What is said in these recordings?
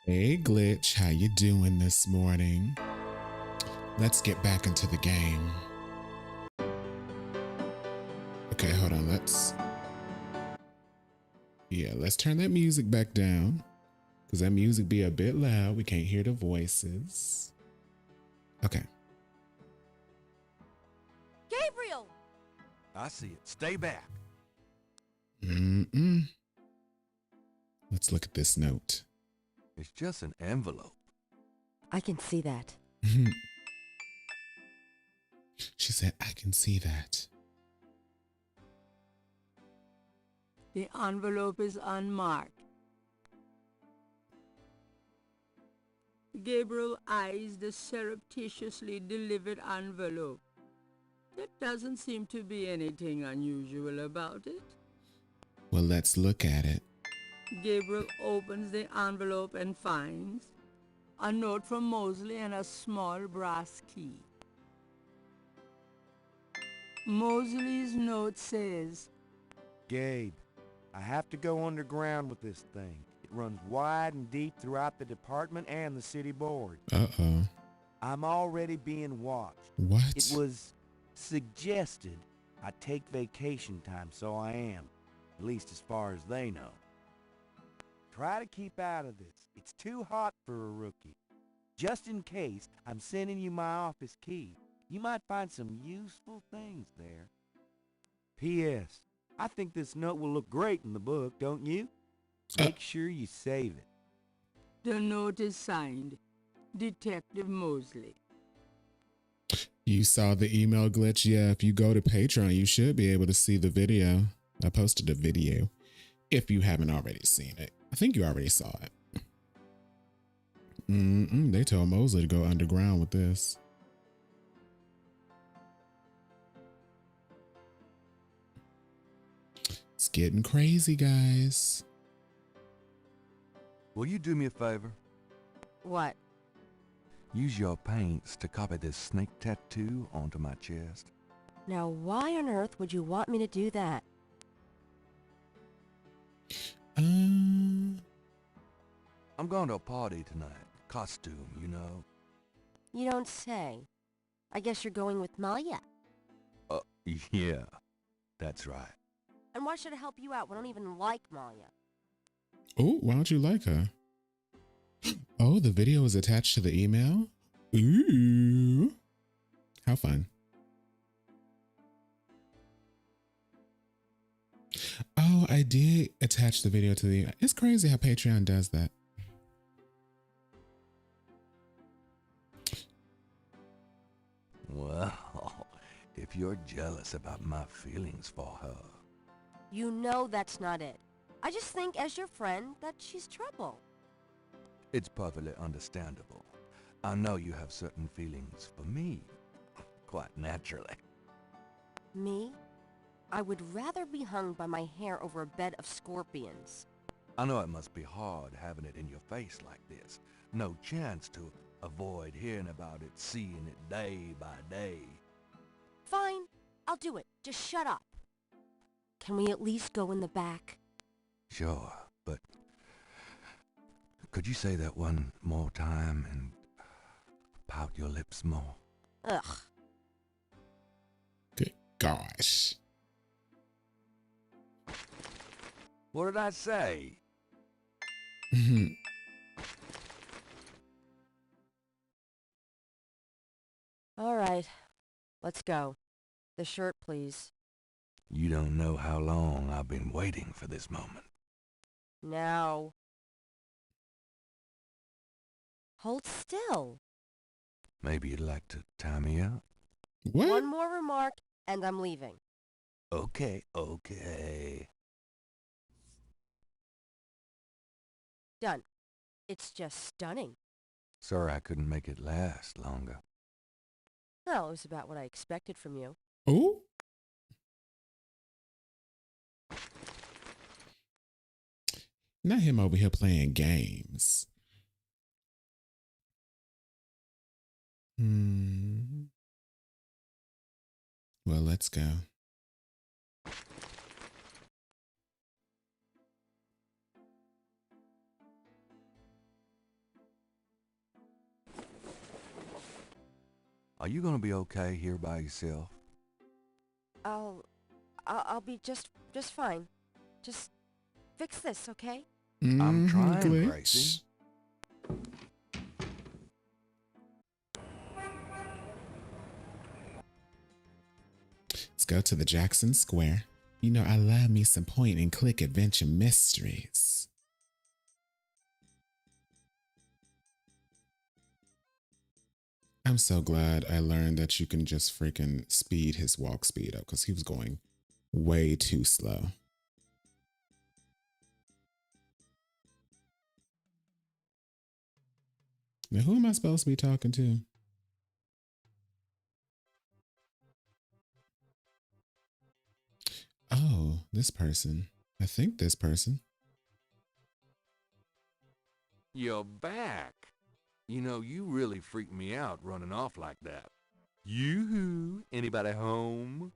Hey Glitch, how you doing this morning? Let's get back into the game. Okay, hold on, let's turn that music back down because that music be a bit loud. We can't hear the voices. Okay. Gabriel! I see it. Stay back. Let's look at this note. It's just an envelope. I can see that. She said, I can see that. The envelope is unmarked. Gabriel eyes the surreptitiously delivered envelope. There doesn't seem to be anything unusual about it. Well, let's look at it. Gabriel opens the envelope and finds a note from Mosley and a small brass key. Mosley's note says, Gabe, I have to go underground with this thing. It runs wide and deep throughout the department and the city board. Uh-oh. I'm already being watched. What? It was suggested I take vacation time, so I am. At least as far as they know. Try to keep out of this. It's too hot for a rookie. Just in case, I'm sending you my office key. You might find some useful things there. P.S. I think this note will look great in the book, don't you? Make sure you save it. the note is signed, Detective Mosley. You saw the email Glitch? Yeah, if you go to Patreon, you should be able to see the video. I posted a video if you haven't already seen it. I think you already saw it. They told Mosley to go underground with this. It's getting crazy, guys. Will you do me a favor? What? Use your paints to copy this snake tattoo onto my chest. Now why on earth would you want me to do that? I'm going to a party tonight. Costume, you know. You don't say. I guess you're going with Malia. Yeah, that's right. And why should I help you out? We don't even like Malia. Oh, why don't you like her? Oh, the video is attached to the email? Ooh. How fun. Oh, I did attach the video to the... It's crazy how Patreon does that. Well, if you're jealous about my feelings for her... You know that's not it. I just think, as your friend, that she's trouble. It's perfectly understandable. I know you have certain feelings for me. Quite naturally. Me? I would rather be hung by my hair over a bed of scorpions. I know it must be hard having it in your face like this. No chance to avoid hearing about it, seeing it day by day. Fine, I'll do it. Just shut up. Can we at least go in the back? Sure, but Could you say that one more time and pout your lips more? Ugh. Good gosh. What did I say? All right. Let's go. The shirt, please. You don't know how long I've been waiting for this moment. Now. Hold still. Maybe you'd like to tie me up? What? One more remark, and I'm leaving. Okay, okay. Done. It's just stunning. Sorry I couldn't make it last longer. Well, it was about what I expected from you. Oh? Not him over here playing games. Well, let's go. Are you gonna be okay here by yourself? I'll be just fine. Just fix this, okay? I'm trying, Glitch. Gracie. Let's go to the Jackson Square. You know, I love me some point and click adventure mysteries. I'm so glad I learned that you can just freaking speed his walk speed up because he was going way too slow. Now, who am I supposed to be talking to? Oh, this person. I think this person. You're back. You know, you really freaked me out running off like that. Yoo-hoo! Anybody home?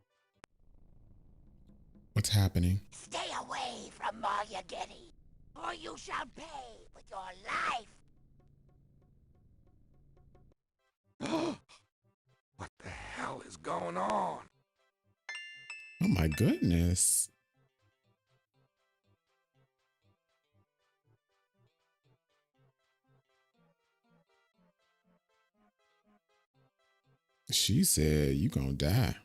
What's happening? Stay away from Margagetti, or you shall pay with your life. What the hell is going on? Oh my goodness. She said, you gonna die.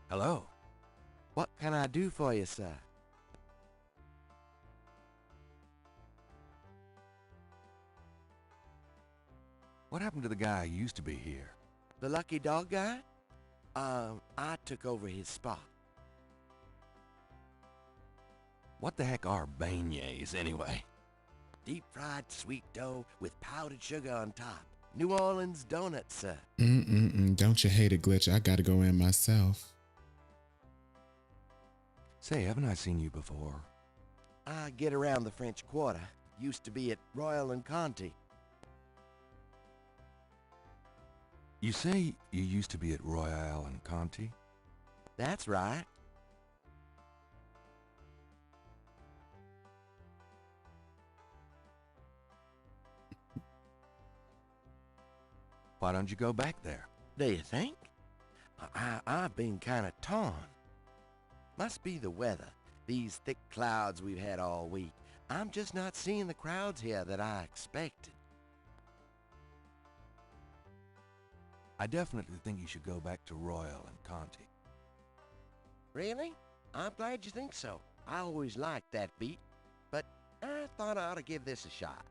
Hello? What can I do for you, sir? What happened to the guy who used to be here? The lucky dog guy? I took over his spot. What the heck are beignets, anyway? Deep-fried sweet dough with powdered sugar on top. New Orleans donuts, sir. Don't you hate it, Glitch? I gotta go in myself. Say, haven't I seen you before? I get around the French Quarter. Used to be at Royal and Conti. You say you used to be at Royale and Conti? That's right. Why don't you go back there? Do you think? I've been kind of torn. Must be the weather. These thick clouds we've had all week. I'm just not seeing the crowds here that I expected. I definitely think you should go back to Royal and Conti. Really? I'm glad you think so. I always liked that beat, but I thought I ought to give this a shot.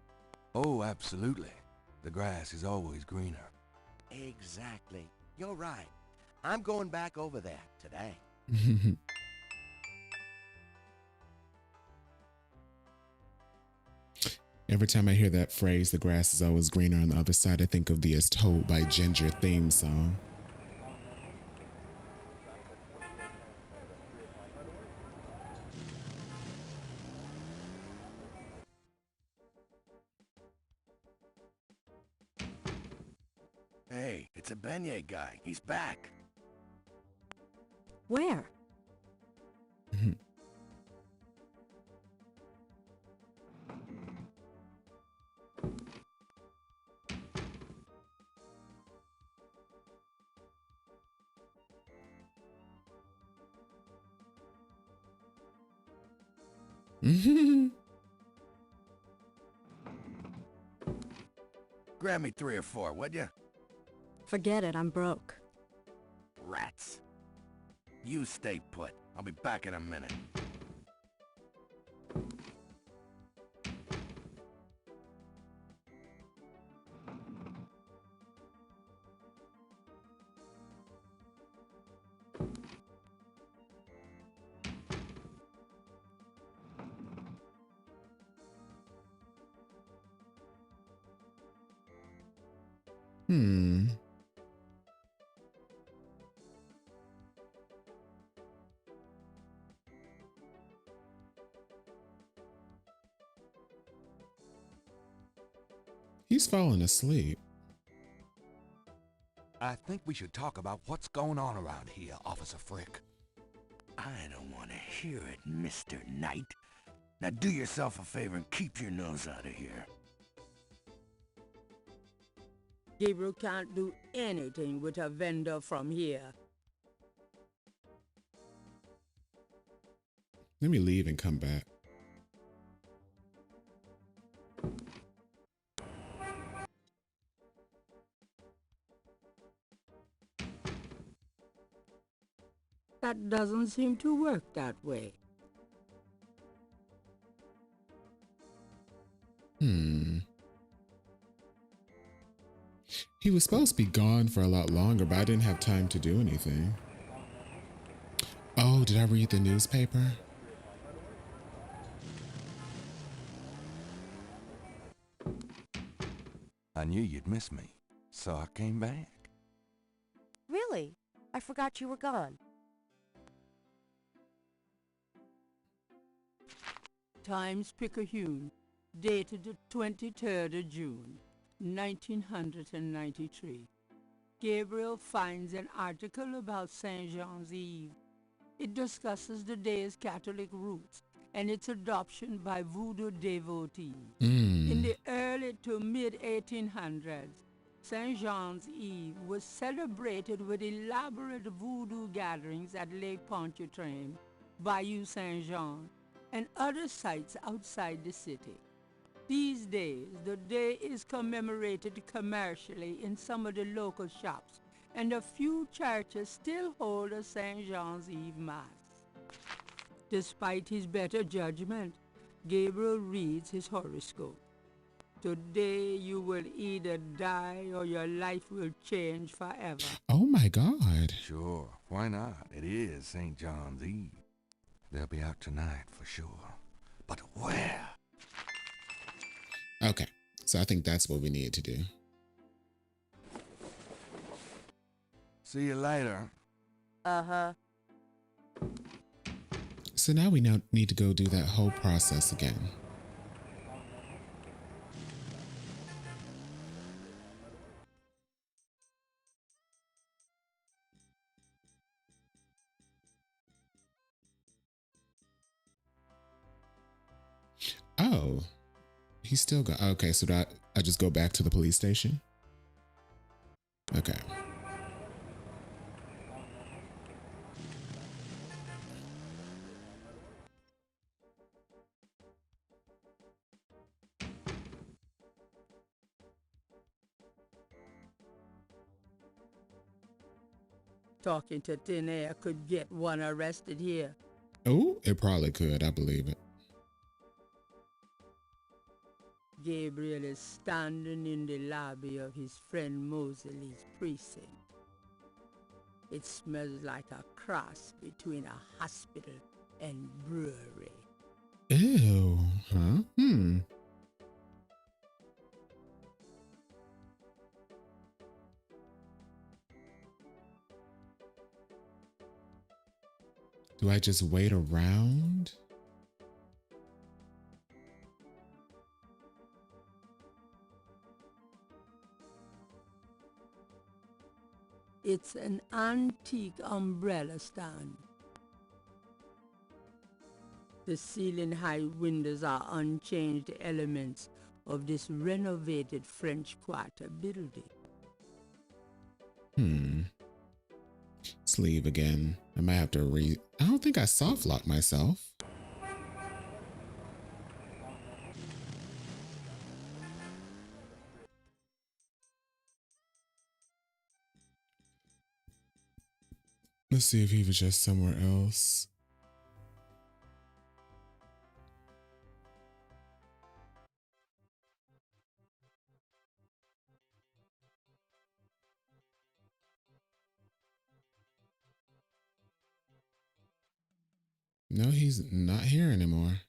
Oh, absolutely. The grass is always greener. Exactly. You're right. I'm going back over there today. Every time I hear that phrase, the grass is always greener on the other side, I think of the As Told by Ginger theme song. Hey, it's a beignet guy. He's back. Where? Grab me 3 or 4, would you? Forget it, I'm broke. Rats. You stay put. I'll be back in a minute. He's falling asleep. I think we should talk about what's going on around here, Officer Frick. I don't want to hear it, Mr. Knight. Now do yourself a favor and keep your nose out of here. Gabriel can't do anything with a vendor from here. Let me leave and come back. That doesn't seem to work that way. He was supposed to be gone for a lot longer, but I didn't have time to do anything. Oh, did I read the newspaper? I knew you'd miss me, so I came back. Really? I forgot you were gone. Times-Picayune, dated the 23rd of June, 1993. Gabriel finds an article about St. Jean's Eve. It discusses the day's Catholic roots and its adoption by voodoo devotees. In the early to mid-1800s, St. Jean's Eve was celebrated with elaborate voodoo gatherings at Lake Pontchartrain, Bayou St. Jean, and other sites outside the city. These days, the day is commemorated commercially in some of the local shops, and a few churches still hold a St. Jean's Eve Mass. Despite his better judgment, Gabriel reads his horoscope. Today you will either die or your life will change forever. Oh my God. Sure, why not? It is St. John's Eve. They'll be out tonight for sure. But where? Okay, so I think that's what we need to do. See you later. Uh-huh. So now we now need to go do that whole process again. Oh, he's still got. Okay, so that I just go back to the police station. Okay. Talking to thin air could get one arrested here. Oh, it probably could. I believe it. Gabriel is standing in the lobby of his friend Moseley's precinct. It smells like a cross between a hospital and brewery. Ew. Huh? Do I just wait around? It's an antique umbrella stand. The ceiling-high windows are unchanged elements of this renovated French Quarter building. Sleeve again. I might have to I don't think I soft locked myself. Let's see if he was just somewhere else. No, he's not here anymore.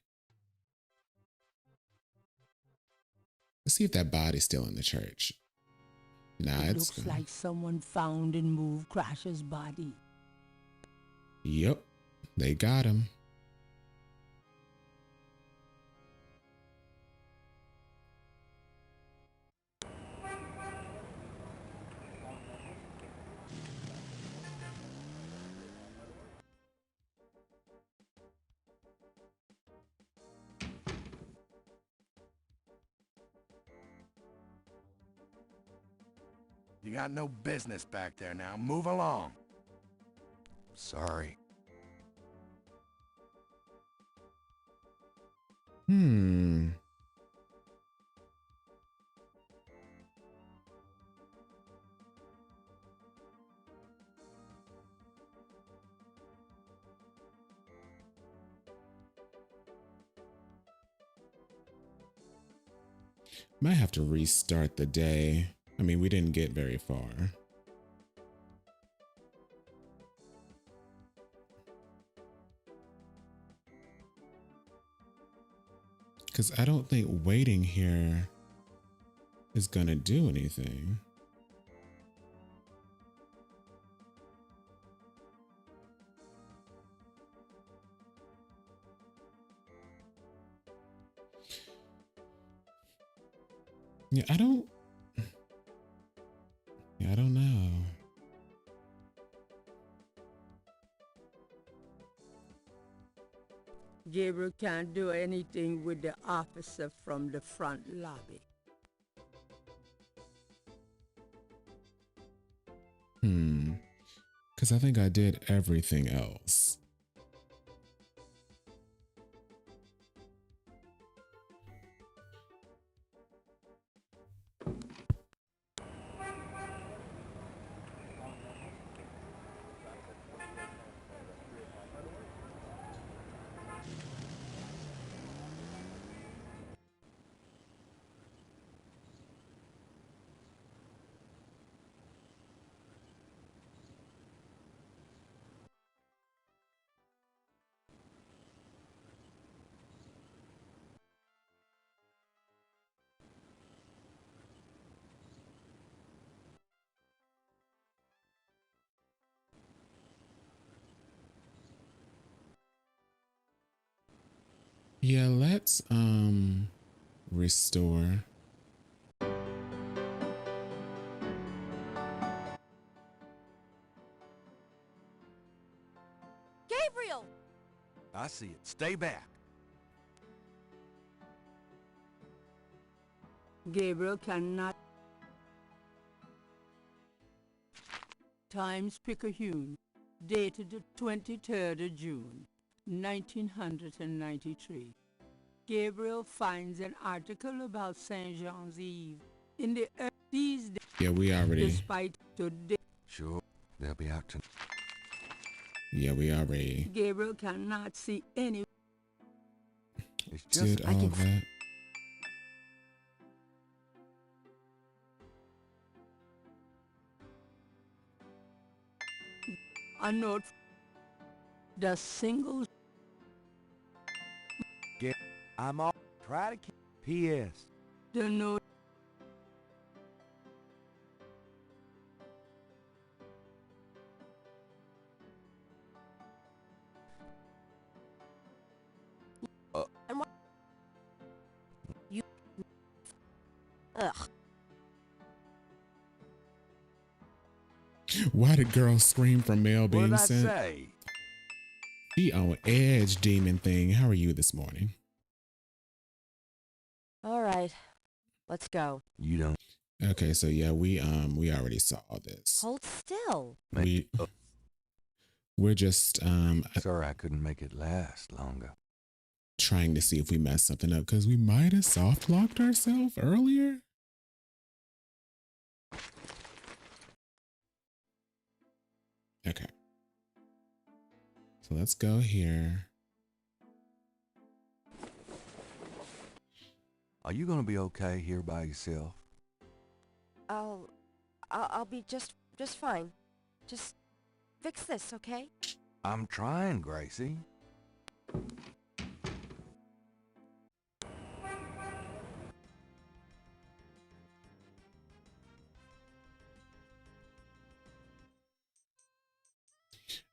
Let's see if that body's still in the church. Nah, It it's looks like someone found and moved Crasher's body. Yep, they got him. You got no business back there now. Move along. Sorry. Might have to restart the day. I mean, we didn't get very far. Because I don't think waiting here is gonna do anything. Yeah, I don't know. Gabriel can't do anything with the officer from the front lobby. Because I think I did everything else. Yeah, let's restore. Gabriel! I see it. Stay back. Gabriel cannot. Times Picayune, dated the 23rd of June, 1993. Gabriel finds an article about Saint Jean's Eve in the these days. Yeah, we already. Despite today. Sure, they'll be out tonight. Yeah, we already Gabriel cannot see any. It's just did all that. A note. The single. I'm all. Try to keep. P.S. The note. And what? You... Ugh. Why did girl scream from mail What being did I sent? say? He on edge, demon thing. How are you this morning? All right. Let's go. You don't. Okay, so yeah, we already saw this. Hold still. We're just Sorry I couldn't make it last longer. trying to see if we messed something up because we might have soft locked ourselves earlier. Okay. So let's go here. Are you gonna be okay here by yourself? I'll be just fine. Just fix this, okay? I'm trying, Gracie.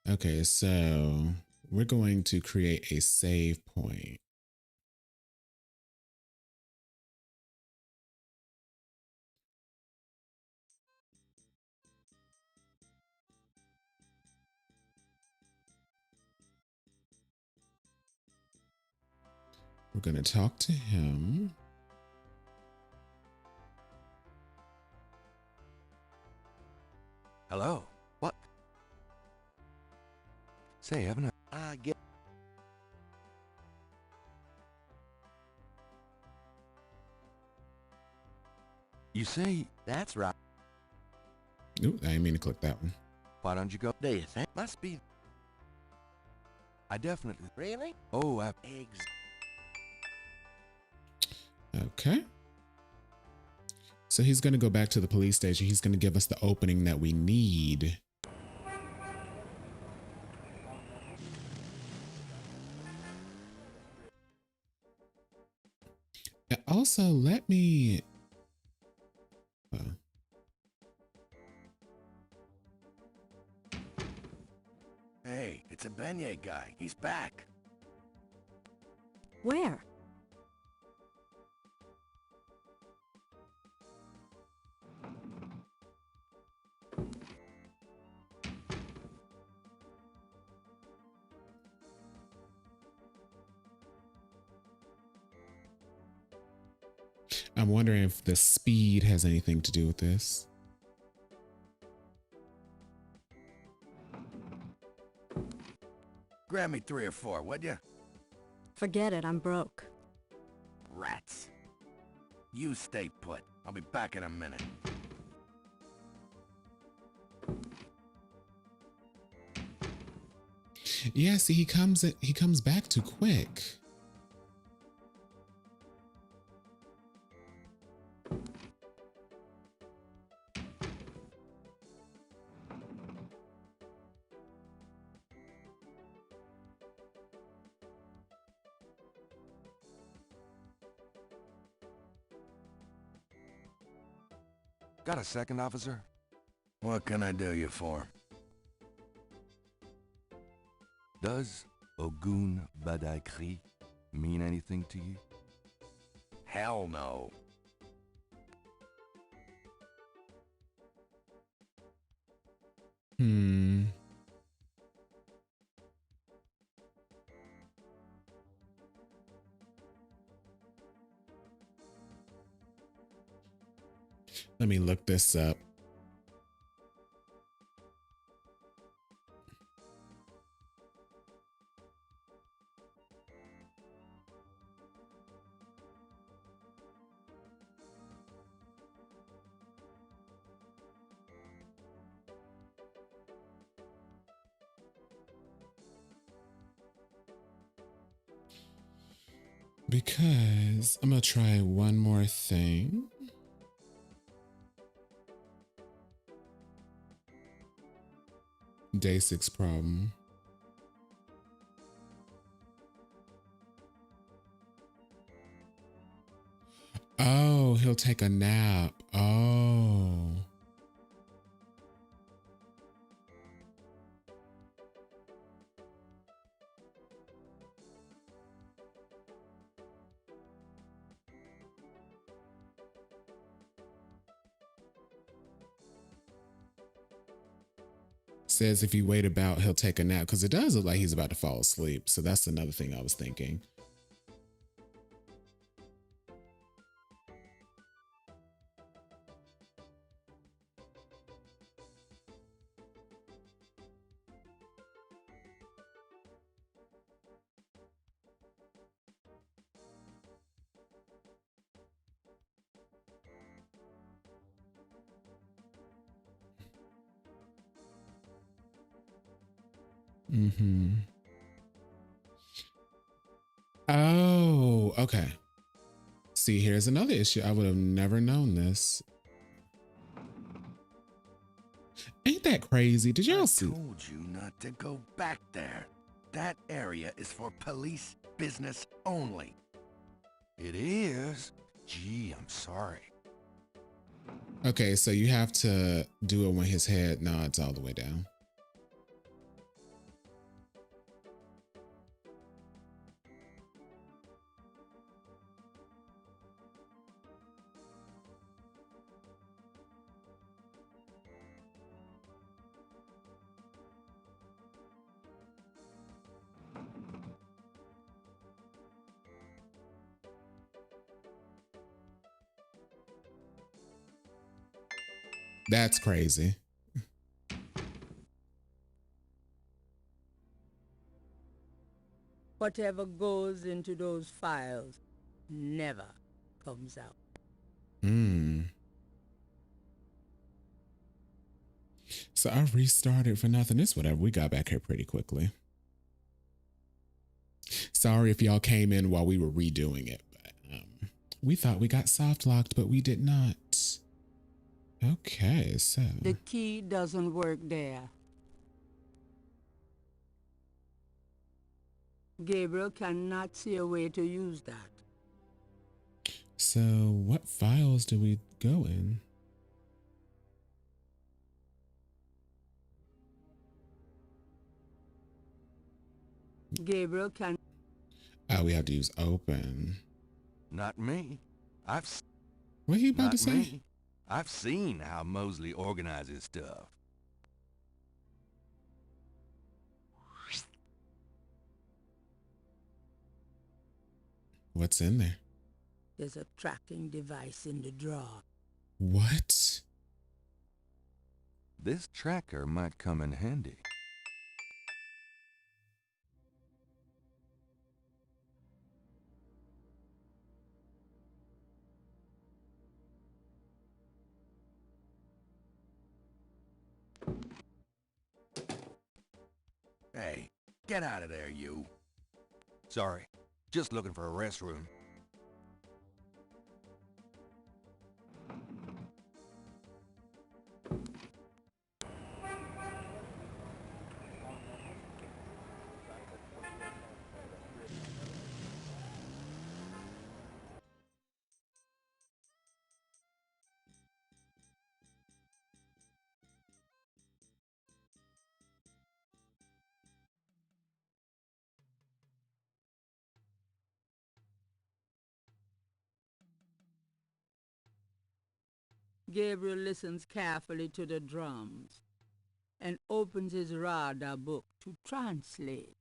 Okay, so we're going to create a save point. We're going to talk to him. Hello? What? Say, haven't I get... You see, That's right. Ooh, I didn't mean to click that one. why don't you go? Do you think? Must be... I definitely... Really? Oh, Eggs. Okay. So he's going to go back to the police station. He's going to give us the opening that we need. And also, let me... Hey, it's a beignet guy. He's back. Where? I'm wondering if the speed has anything to do with this. Grab me 3 or 4, would you? Forget it, I'm broke. Rats. You stay put. I'll be back in a minute. Yeah, see, he comes back too quick. got a second, officer? What can I do you for? Does Ogun Badakri mean anything to you? Hell no. Let me look this up. Because I'm gonna try one more thing. Day 6 problem. Oh, he'll take a nap. Oh. Says if you wait about, he'll take a nap, because it does look like he's about to fall asleep. So that's another thing I was thinking. Mm-hmm. Oh, okay. See, here's another issue. I would have never known this. Ain't that crazy? Did y'all see? I told you not to go back there. That area is for police business only. It is? Gee, I'm sorry. Okay, so you have to do it when his head nods all the way down. That's crazy. Whatever goes into those files never comes out. So I restarted for nothing. It's whatever. We got back here pretty quickly. Sorry if y'all came in while we were redoing it. But, we thought we got soft locked, but we did not. Okay, so. The key doesn't work there. Gabriel cannot see a way to use that. So what files do we go in? Gabriel can... Oh, we have to use open. Not me. What he about to say? Me. I've seen how Mosley organizes stuff. What's in there? There's a tracking device in the drawer. What? This tracker might come in handy. Hey, get out of there, you. Sorry, just looking for a restroom. Gabriel listens carefully to the drums and opens his radar book to translate.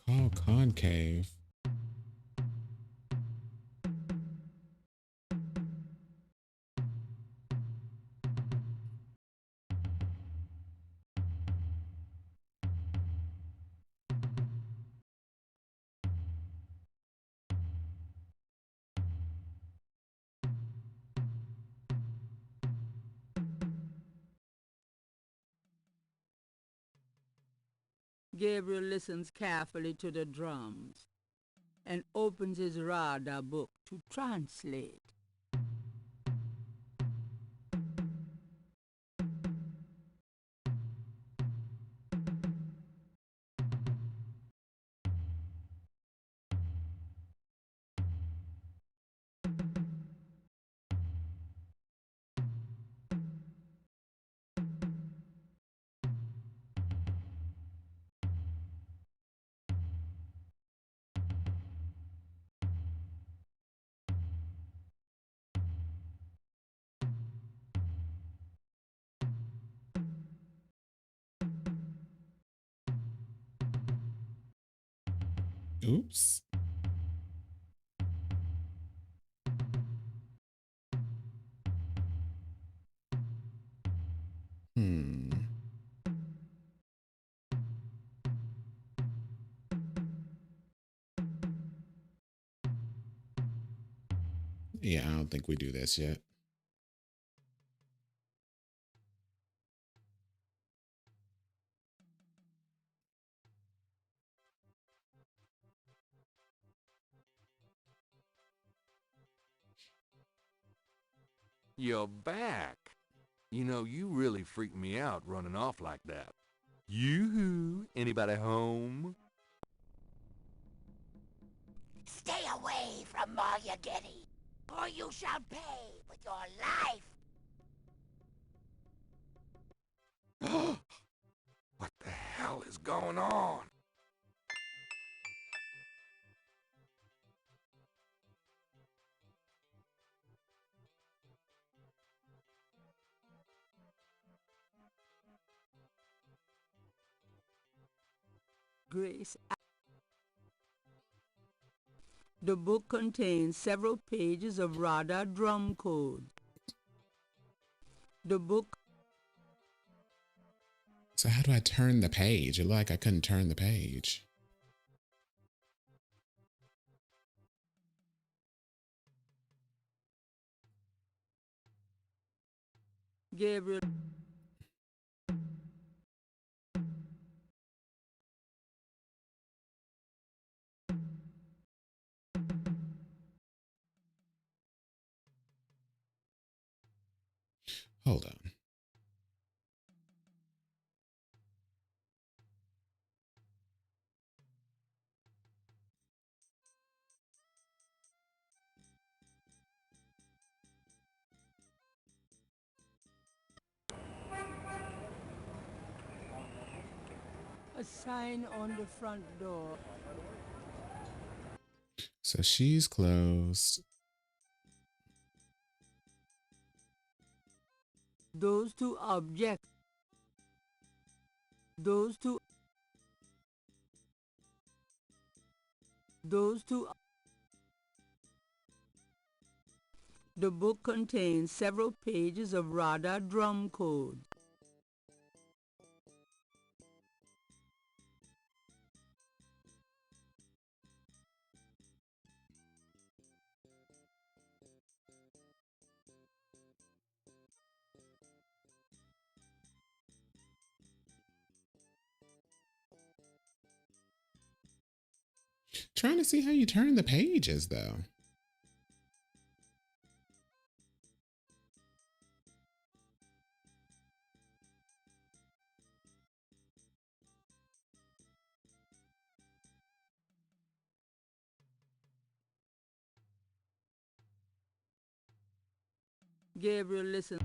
Call concave. Gabriel listens carefully to the drums and opens his radar book to translate. Oops. Hmm. Yeah, I don't think we do this yet. You're back. You know, you really freaked me out running off like that. Yoo-hoo! Anybody home? Stay away from Malia Getty, or you shall pay with your life. What the hell is going on? Grace. The book contains several pages of radar drum code. The book. So how do I turn the page? It looked like I couldn't turn the page. Gabriel. Hold on. A sign on the front door. So she's closed. Those two objects. Those two. The book contains several pages of radar drum code. Trying to see how you turn the pages though. Gabriel, listen.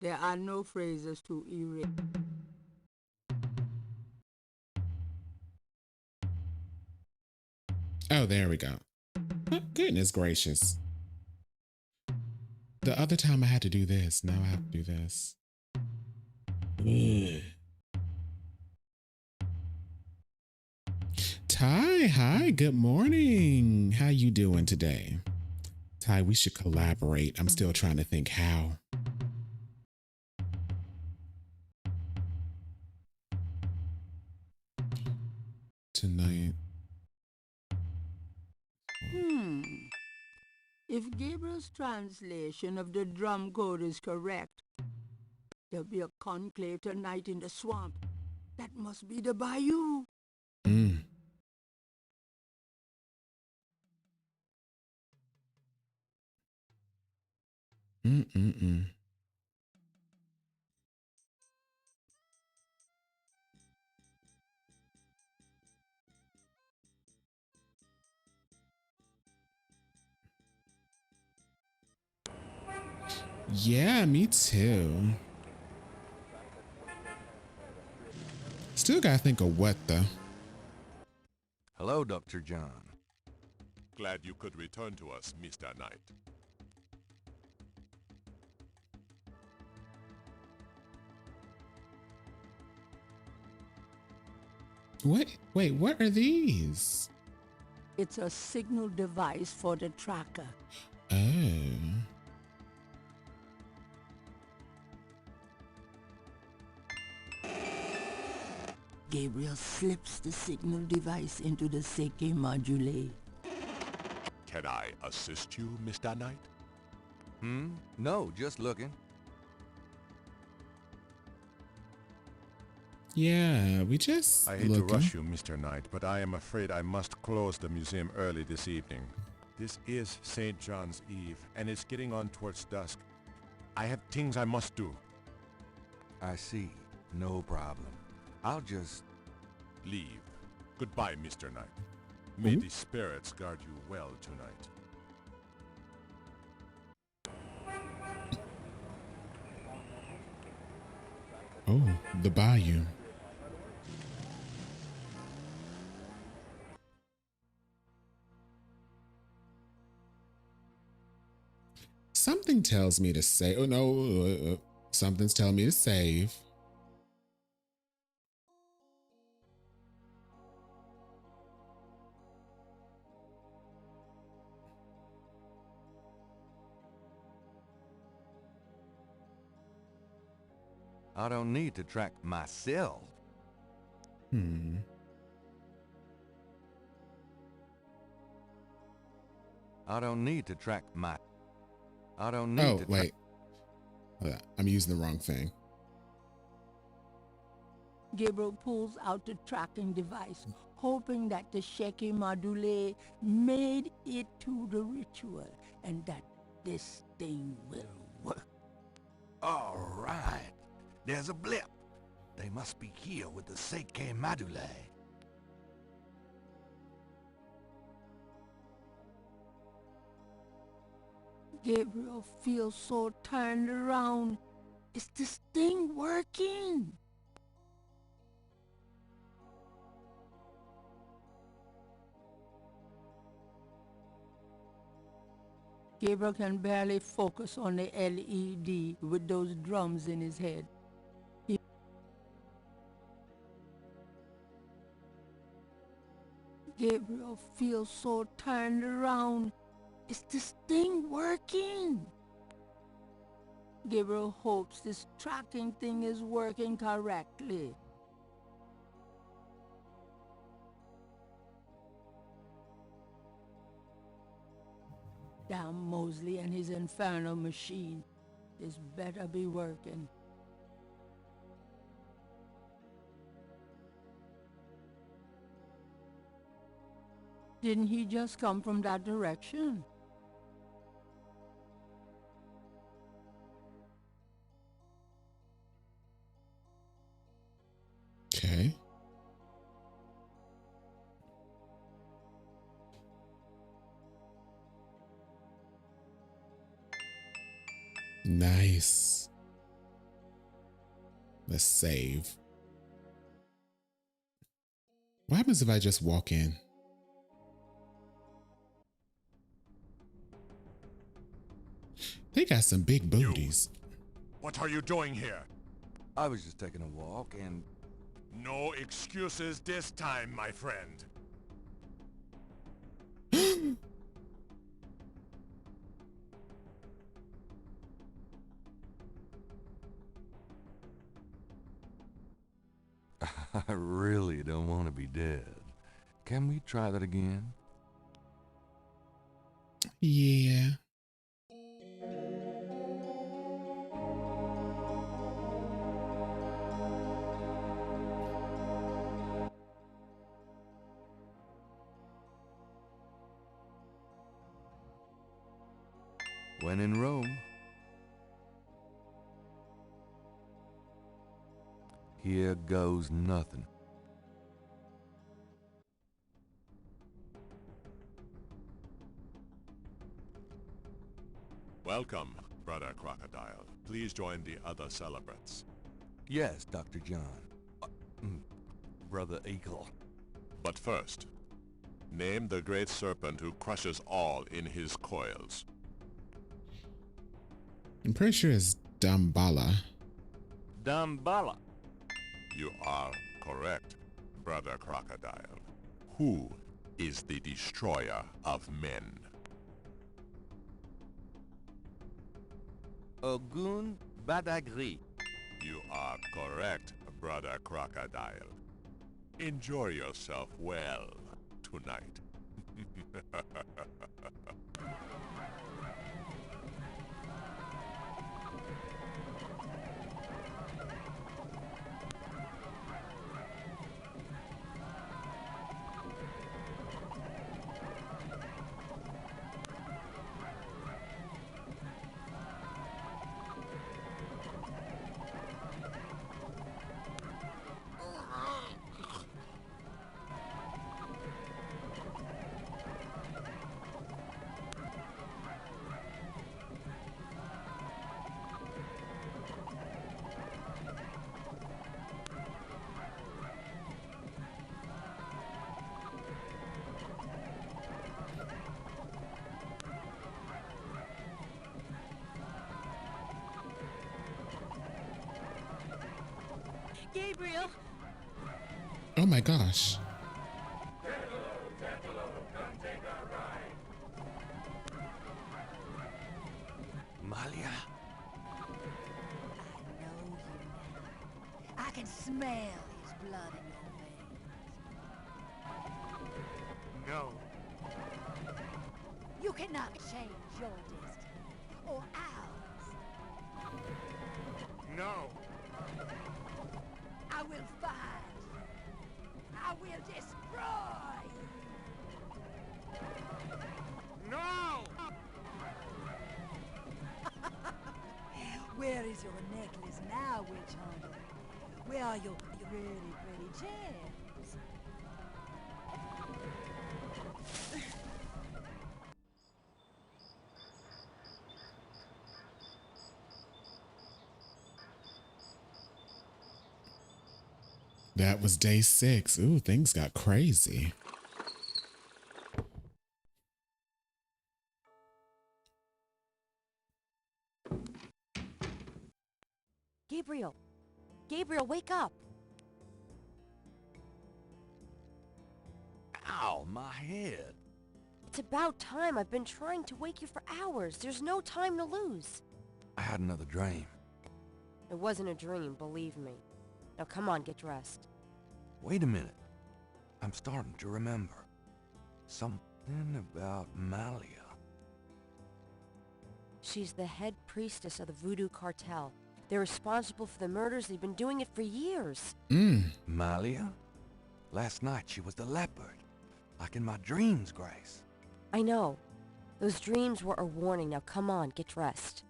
There are no phrases to erase. Oh, there we go. Oh, goodness gracious. The other time I had to do this. Now I have to do this. Ugh. Ty, hi, good morning. How you doing today? Ty, we should collaborate. I'm still trying to think how. Tonight. If Gabriel's translation of the drum code is correct, there'll be a conclave tonight in the swamp. That must be the bayou. Mm. Mm-mm-mm. Yeah, me too. Still gotta think of what though. Hello, Dr. John. Glad you could return to us, Mr. Knight. What? Wait, what are these? It's a signal device for the tracker. Oh. Gabriel slips the signal device into the Seike module. Can I assist you, Mr. Knight? No, just looking. Yeah, we just I hate looking. to rush you, Mr. Knight, but I am afraid I must close the museum early this evening. This is St. John's Eve, and it's getting on towards dusk. I have things I must do. I see. No problem. I'll just... Leave. Goodbye, Mr. Knight. May the spirits guard you well tonight. Oh, the bayou. Something tells me to save. Oh no, something's telling me to save. I don't need to track myself. I don't need to track my... I don't need to... Oh, wait. I'm using the wrong thing. Gabriel pulls out the tracking device, hoping that the Seike module made it to the ritual and that this thing will work. All right. There's a blip. They must be here with the Seike module. Gabriel feels so turned around. Is this thing working? Gabriel can barely focus on the LED with those drums in his head. Gabriel feels so turned around. Is this thing working? Gabriel hopes this tracking thing is working correctly. Damn Mosley and his infernal machine. This better be working. Didn't he just come from that direction? Okay. Nice. Let's save. What happens if I just walk in? They got some big booties. What are you doing here? I was just taking a walk and... No excuses this time, my friend. I really don't want to be dead. Can we try that again? Yeah. When in Rome. Here goes nothing. Welcome, Brother Crocodile. Please join the other celebrants. Yes, Dr. John. Brother Eagle. But first, name the great serpent who crushes all in his coils. I'm pretty sure it's Damballa. Damballa. You are correct, Brother Crocodile. Who is the destroyer of men? Ogun Badagri. You are correct, Brother Crocodile. Enjoy yourself well tonight. Gabriel! Oh my gosh. Malia. I know you now. I can smell his blood in your veins. No. You cannot change your destiny, or ours. No. I will find you. I will destroy you. No! Where is your necklace now, witch hunter? Where are your pretty gems? That was day 6. Ooh, things got crazy. Gabriel! Gabriel, wake up! Ow, my head. It's about time. I've been trying to wake you for hours. There's no time to lose. I had another dream. It wasn't a dream, believe me. Now come on, get dressed. Wait a minute. I'm starting to remember. Something about Malia. She's the head priestess of the Voodoo Cartel. They're responsible for the murders. They've been doing it for years. Malia? Last night she was the leopard. Like in my dreams, Grace. I know. Those dreams were a warning. Now come on, get dressed.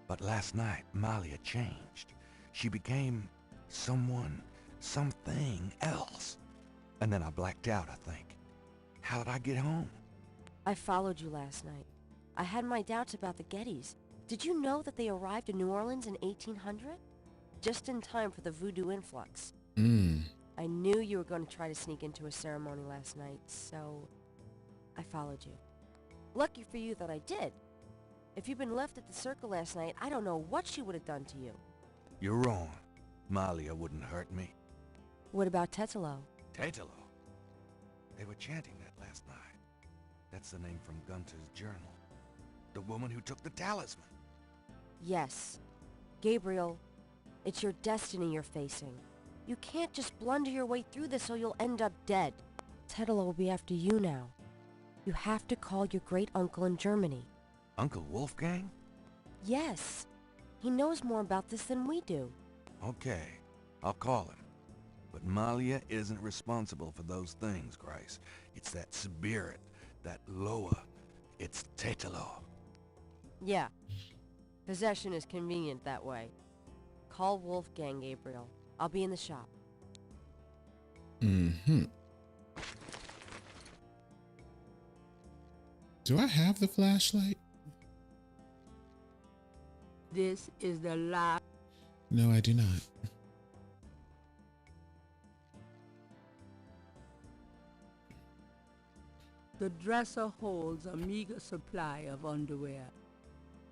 But last night, Malia changed. She became someone, something else. And then I blacked out, I think. How did I get home? I followed you last night. I had my doubts about the Gettys. Did you know that they arrived in New Orleans in 1800? Just in time for the voodoo influx. I knew you were going to try to sneak into a ceremony last night, so I followed you. Lucky for you that I did. If you'd been left at the circle last night, I don't know what she would have done to you. You're wrong. Malia wouldn't hurt me. What about Tetelo? Tetelo? They were chanting that last night. That's the name from Gunter's journal. The woman who took the talisman. Yes. Gabriel, it's your destiny you're facing. You can't just blunder your way through this or you'll end up dead. Tetelo will be after you now. You have to call your great-uncle in Germany. Uncle Wolfgang? Yes. He knows more about this than we do. Okay, I'll call him. But Malia isn't responsible for those things, Grace. It's that spirit, that Loa. It's Tetelo. Yeah. Possession is convenient that way. Call Wolfgang, Gabriel. I'll be in the shop. Mm-hmm. Do I have the flashlight? This is the last. No, I do not. The dresser holds a meager supply of underwear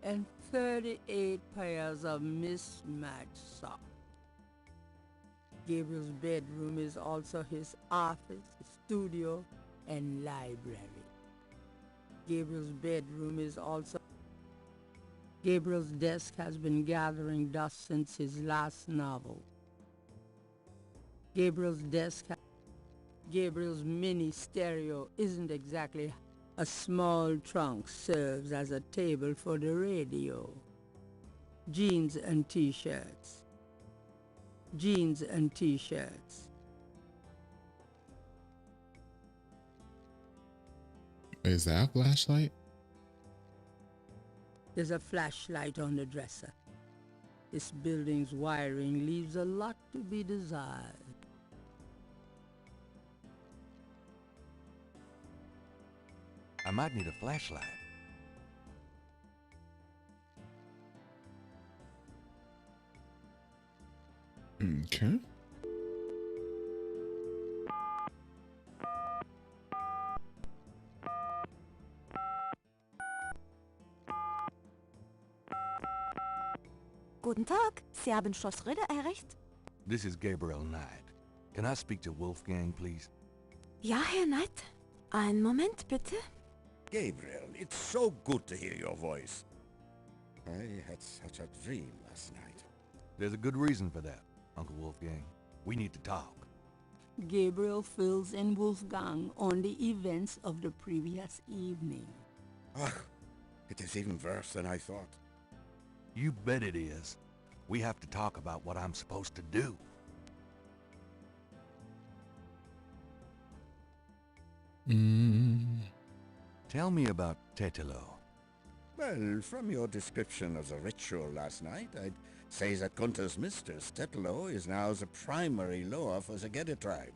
and 38 pairs of mismatched socks. Gabriel's bedroom is also his office, studio, and library. Gabriel's bedroom is also... Gabriel's desk has been gathering dust since his last novel. Gabriel's mini stereo isn't exactly... A small trunk serves as a table for the radio. Jeans and t-shirts. Jeans and t-shirts. Is that a flashlight? There's a flashlight on the dresser. This building's wiring leaves a lot to be desired. I might need a flashlight. Okay. Guten Tag, Sie haben Schloss Ritter erreicht? This is Gabriel Knight. Can I speak to Wolfgang, please? Ja, Herr Knight. Einen Moment, bitte. Gabriel, it's so good to hear your voice. I had such a dream last night. There's a good reason for that, Uncle Wolfgang. We need to talk. Gabriel fills in Wolfgang on the events of the previous evening. Ugh, it is even worse than I thought. You bet it is. We have to talk about what I'm supposed to do. Tell me about Tetelo. Well, from your description of the ritual last night, I'd say that Gunther's mistress, Tetelo, is now the primary lure for the Gedde tribe.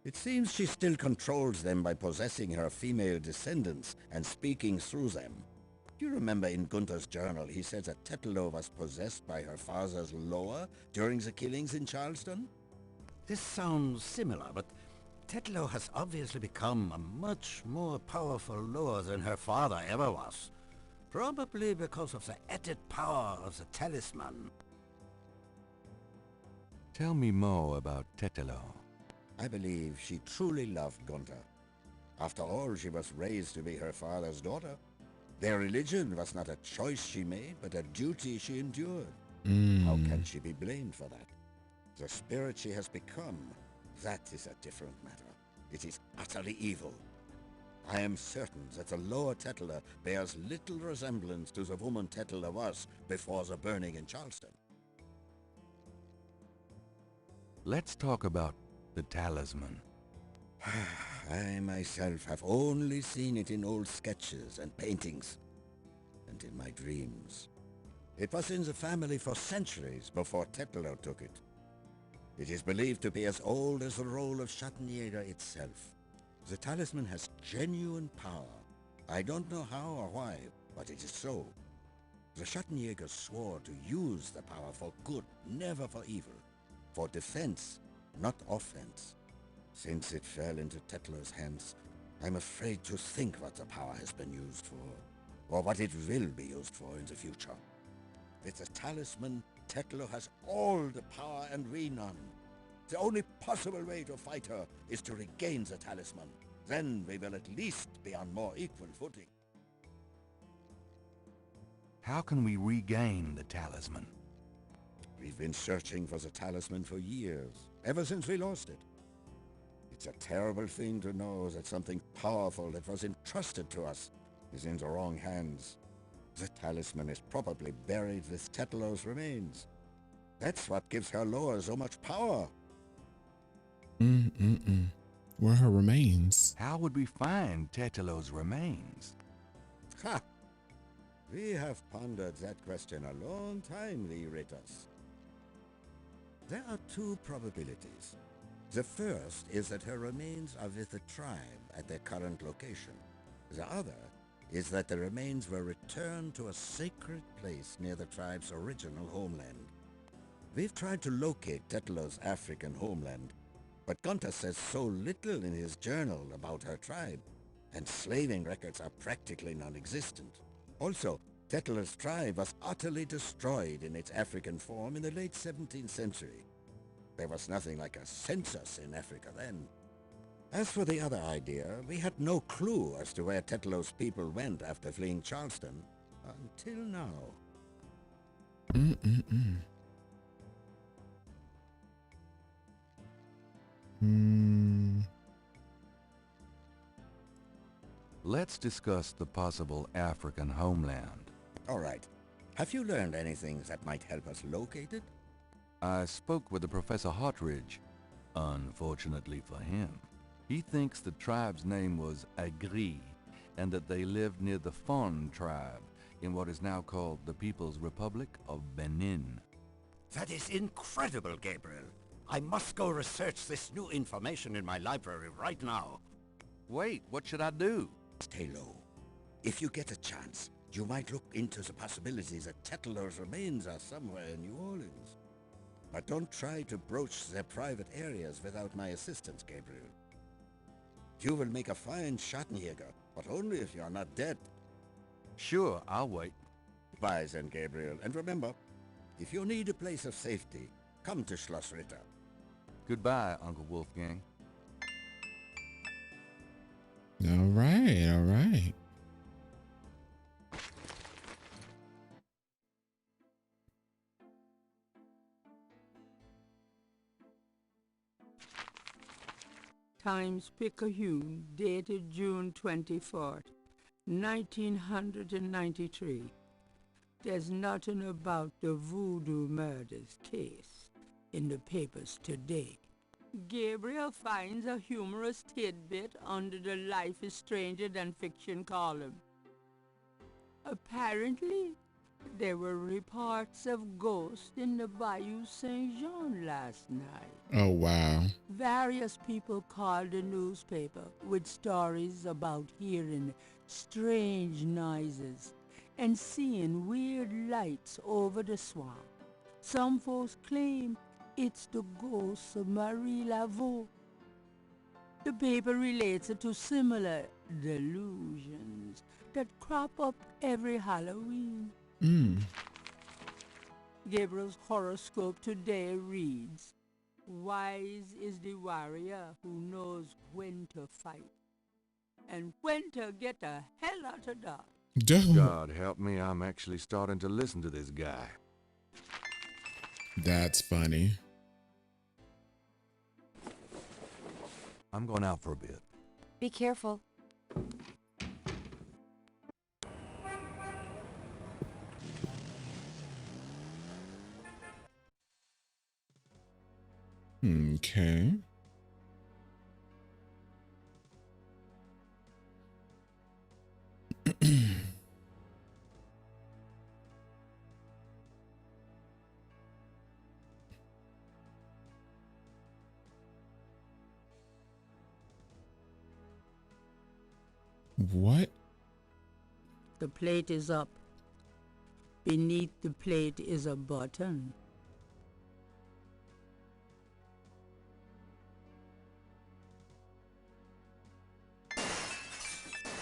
It seems she still controls them by possessing her female descendants and speaking through them. Do you remember in Gunther's journal he said that Tetelo was possessed by her father's loa during the killings in Charleston? This sounds similar, but Tetelo has obviously become a much more powerful loa than her father ever was. Probably because of the added power of the talisman. Tell me more about Tetelo. I believe she truly loved Gunther. After all, she was raised to be her father's daughter. Their religion was not a choice she made, but a duty she endured. How can she be blamed for that? The spirit she has become, that is a different matter. It is utterly evil. I am certain that the lower Tetela bears little resemblance to the woman Tetela was before the burning in Charleston. Let's talk about the talisman. I myself have only seen it in old sketches and paintings, and in my dreams. It was in the family for centuries before Tetelo took it. It is believed to be as old as the role of Schattenjäger itself. The talisman has genuine power. I don't know how or why, but it is so. The Schattenjäger swore to use the power for good, never for evil. For defense, not offense. Since it fell into Tetlo's hands, I'm afraid to think what the power has been used for, or what it will be used for in the future. With the talisman, Tetlo has all the power and we none. The only possible way to fight her is to regain the talisman. Then we will at least be on more equal footing. How can we regain the talisman? We've been searching for the talisman for years, ever since we lost it. It's a terrible thing to know that something powerful that was entrusted to us is in the wrong hands. The talisman is probably buried with Tetlo's remains. That's what gives her loa so much power. Where her remains? How would we find Tetelo's remains? Ha! We have pondered that question a long time, Leoritas. There are two probabilities. The first is that her remains are with the tribe at their current location. The other is that the remains were returned to a sacred place near the tribe's original homeland. We've tried to locate Tetlo's African homeland, but Gunter says so little in his journal about her tribe, and slaving records are practically non-existent. Also, Tetlo's tribe was utterly destroyed in its African form in the late 17th century. There was nothing like a census in Africa then. As for the other idea, we had no clue as to where Tetlo's people went after fleeing Charleston, until now. Let's discuss the possible African homeland. All right. Have you learned anything that might help us locate it? I spoke with the Professor Hartridge. Unfortunately for him, he thinks the tribe's name was Agri, and that they lived near the Fon tribe in what is now called the People's Republic of Benin. That is incredible, Gabriel. I must go research this new information in my library right now. Wait, what should I do? Stay low. If you get a chance, you might look into the possibility that Tetlo's remains are somewhere in New Orleans. But don't try to broach their private areas without my assistance, Gabriel. You will make a fine Schattenjäger, but only if you are not dead. Sure, I'll wait. Goodbye then, Gabriel. And remember, if you need a place of safety, come to Schloss Ritter. Goodbye, Uncle Wolfgang. All right, all right. Times-Picayune, dated June 24th, 1993. There's nothing about the voodoo murders case in the papers today. Gabriel finds a humorous tidbit under the Life is Stranger Than Fiction column. Apparently, there were reports of ghosts in the Bayou Saint-Jean last night. Oh, wow. Various people called the newspaper with stories about hearing strange noises and seeing weird lights over the swamp. Some folks claim it's the ghost of Marie Laveau. The paper relates it to similar delusions that crop up every Halloween. Gabriel's horoscope today reads, "Wise is the warrior who knows when to fight and when to get the hell out of Dodge." God help me, I'm actually starting to listen to this guy. That's funny. I'm going out for a bit. Be careful. Okay. What? The plate is up. Beneath the plate is a button.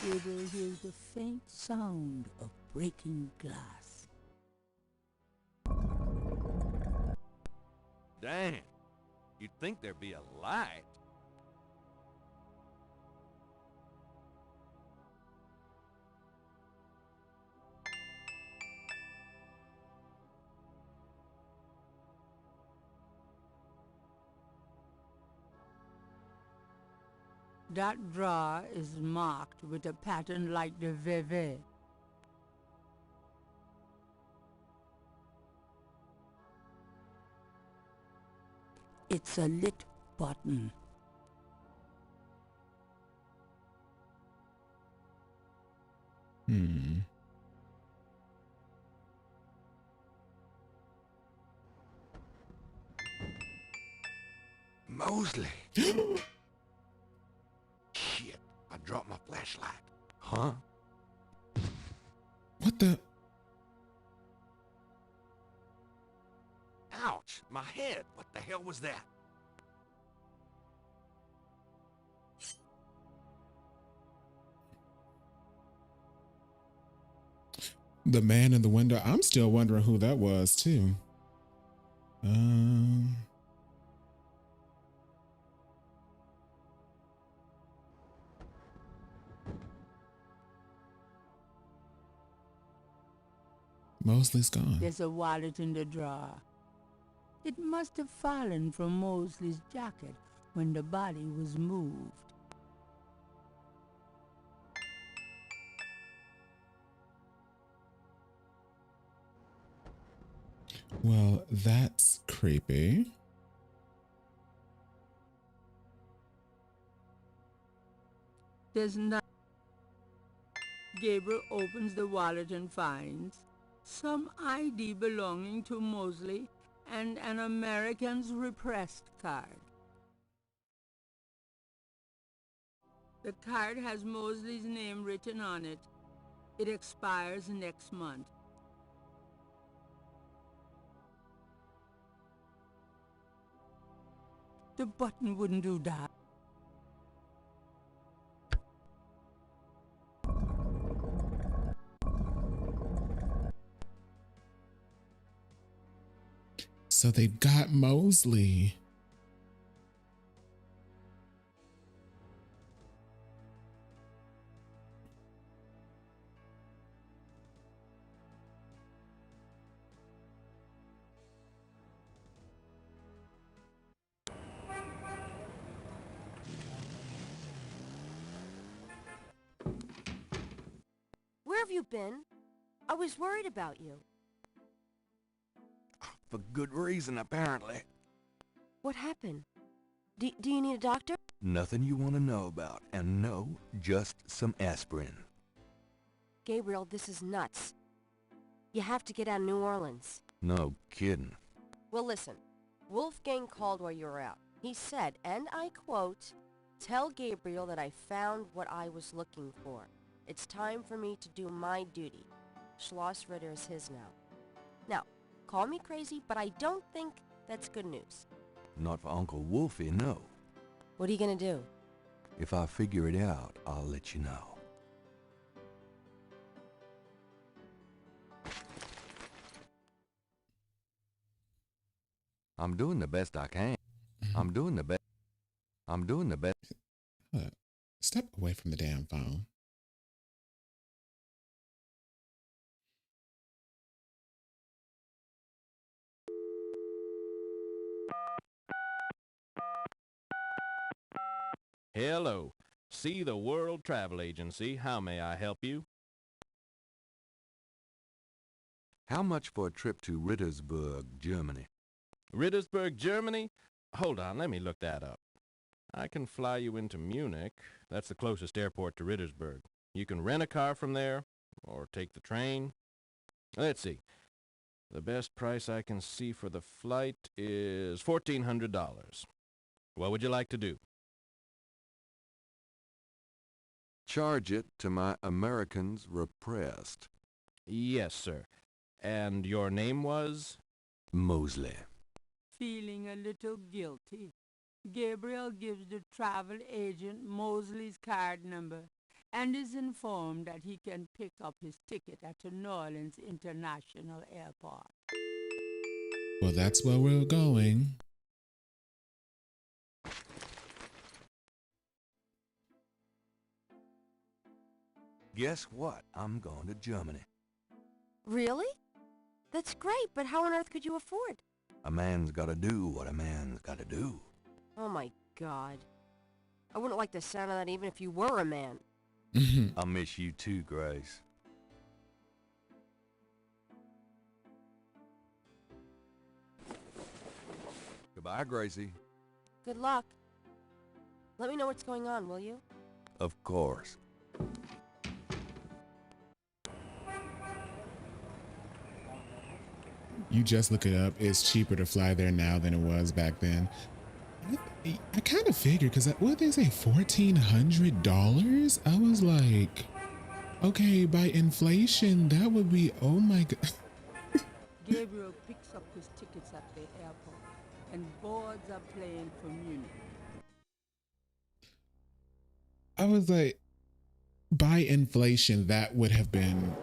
Gabriel hears the faint sound of breaking glass. Damn, you'd think there'd be a light. That drawer is marked with a pattern like the VV. It's a lit button. Mosley! Shit, I dropped my flashlight. Huh? What the? Ouch, my head. What the hell was that? The man in the window. I'm still wondering who that was too. Mosley's gone. There's a wallet in the drawer. It must have fallen from Mosley's jacket when the body was moved. Well, that's creepy. There's not. Gabriel opens the wallet and finds some ID belonging to Mosley and an American's repressed card. The card has Mosley's name written on it. It expires next month. The button wouldn't do that. So they got Mosley. Where have you been? I was worried about you. For good reason, apparently. What happened? Do you need a doctor? Nothing you want to know about, and no, just some aspirin. Gabriel, this is nuts. You have to get out of New Orleans. No kidding. Well, listen. Wolfgang called while you were out. He said, and I quote, "Tell Gabriel that I found what I was looking for. It's time for me to do my duty. Schloss Ritter is his now." Now, call me crazy, but I don't think that's good news. Not for Uncle Wolfie, no. What are you gonna do? If I figure it out, I'll let you know. I'm doing the best I can. I'm doing the best. Step away from the damn phone. Hello. See the World Travel Agency. How may I help you? How much for a trip to Rittersburg, Germany? Rittersburg, Germany? Hold on, let me look that up. I can fly you into Munich. That's the closest airport to Rittersburg. You can rent a car from there, or take the train. Let's see. The best price I can see for the flight is $1,400. What would you like to do? Charge it to my Americans repressed. Yes, sir. And your name was? Mosley. Feeling a little guilty, Gabriel gives the travel agent Mosley's card number and is informed that he can pick up his ticket at the New Orleans International Airport. Well, that's where we're going. Guess what? I'm going to Germany. Really? That's great, but how on earth could you afford? A man's gotta do what a man's gotta do. Oh my God. I wouldn't like the sound of that even if you were a man. I miss you too, Grace. Goodbye, Gracie. Good luck. Let me know what's going on, will you? Of course. You just look it up. It's cheaper to fly there now than it was back then. I kind of figured, because what they say, $1,400? I was like, okay, by inflation, that would be, oh my God. Gabriel picks up his tickets at the airport and boards a plane for Munich. I was like, by inflation, that would have been,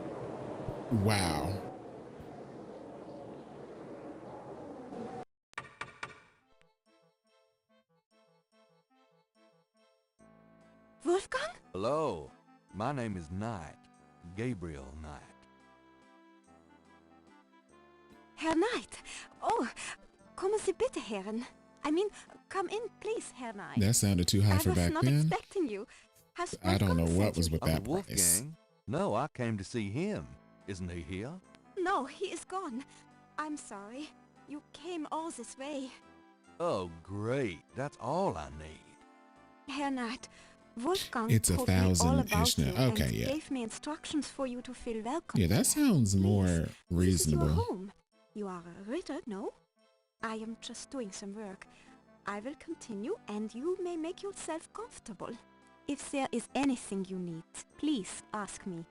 wow. Wolfgang? Hello. My name is Knight. Gabriel Knight. Herr Knight. Oh, kommen Sie bitte, Herren. I mean, come in, please, Herr Knight. That sounded too high for back I was not then. expecting you. Has I don't know Wolfgang what sent was you with here? that price. Wolfgang? No, I came to see him. Isn't he here? No, he is gone. I'm sorry. You came all this way. Oh, great. That's all I need. Herr Knight, Wolfgang It's told me all 1,000-ish about now. you Okay, and yeah. gave me instructions for you to feel welcome. Yeah, that sounds more This is your reasonable. home. You are a Ritter, no? I am just doing some work. I will continue and you may make yourself comfortable. If there is anything you need, please ask me.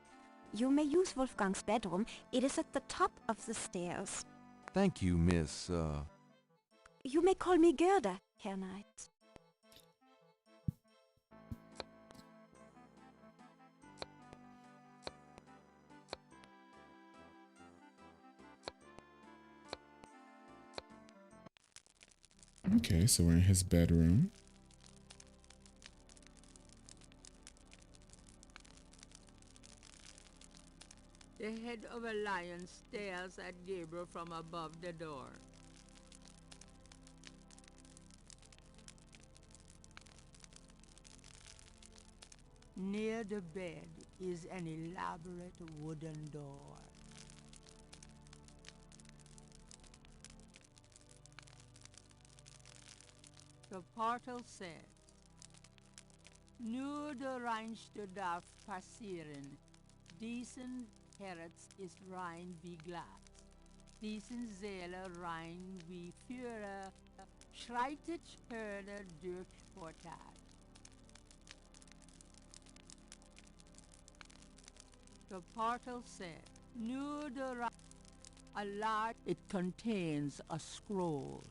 You may use Wolfgang's bedroom. It is at the top of the stairs. Thank you, Miss, You may call me Gerda, Herr Knight. Okay, so we're in his bedroom. The head of a lion stares at Gabriel from above the door. Near the bed is an elaborate wooden door. The portal said, Nur der reinste darf passieren. Diesen Herz ist rein wie Glas. Diesen Seele rein wie Führer. Schreitet Hörner durch Portal. The portal said, Nur der a large, it contains a scroll.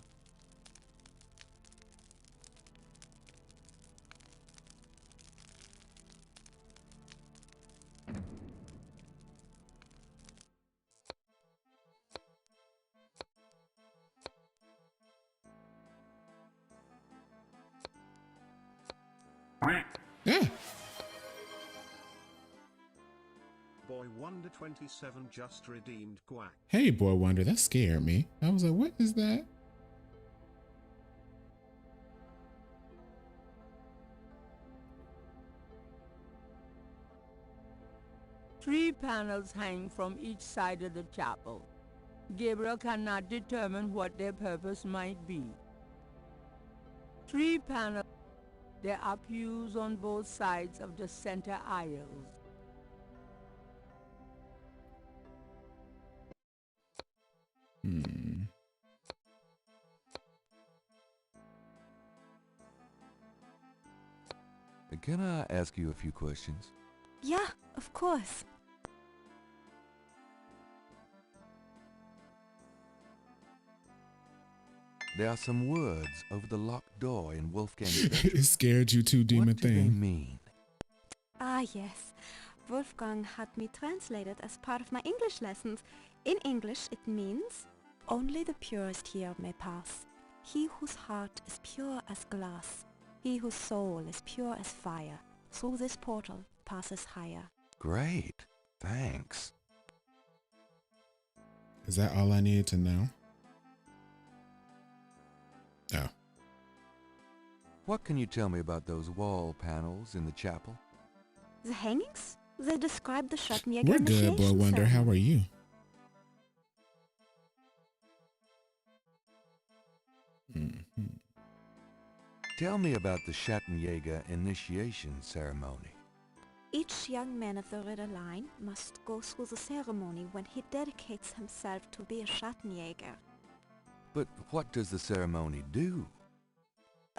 Yeah. Boy Wonder 27 just redeemed Quack. Hey, Boy Wonder, that scared me. I was like, what is that? Three panels hang from each side of the chapel. Gabriel cannot determine what their purpose might be. Three panels. There are pews on both sides of the center aisles. Can I ask you a few questions? Yeah, of course. There are some words over the locked door in Wolfgang's bedroom. It scared you too, demon What do they thing. mean? Ah, yes. Wolfgang had me translated as part of my English lessons. In English, it means, only the purest here may pass. He whose heart is pure as glass. He whose soul is pure as fire. Through this portal passes higher. Great. Thanks. Is that all I needed to know? Oh. What can you tell me about those wall panels in the chapel? The hangings? They describe the Schattenjäger We're good, Boy initiation Wonder. How are you? Tell me about the Schattenjäger initiation ceremony. Each young man of the Ritter line must go through the ceremony when he dedicates himself to be a Schattenjäger. But what does the ceremony do?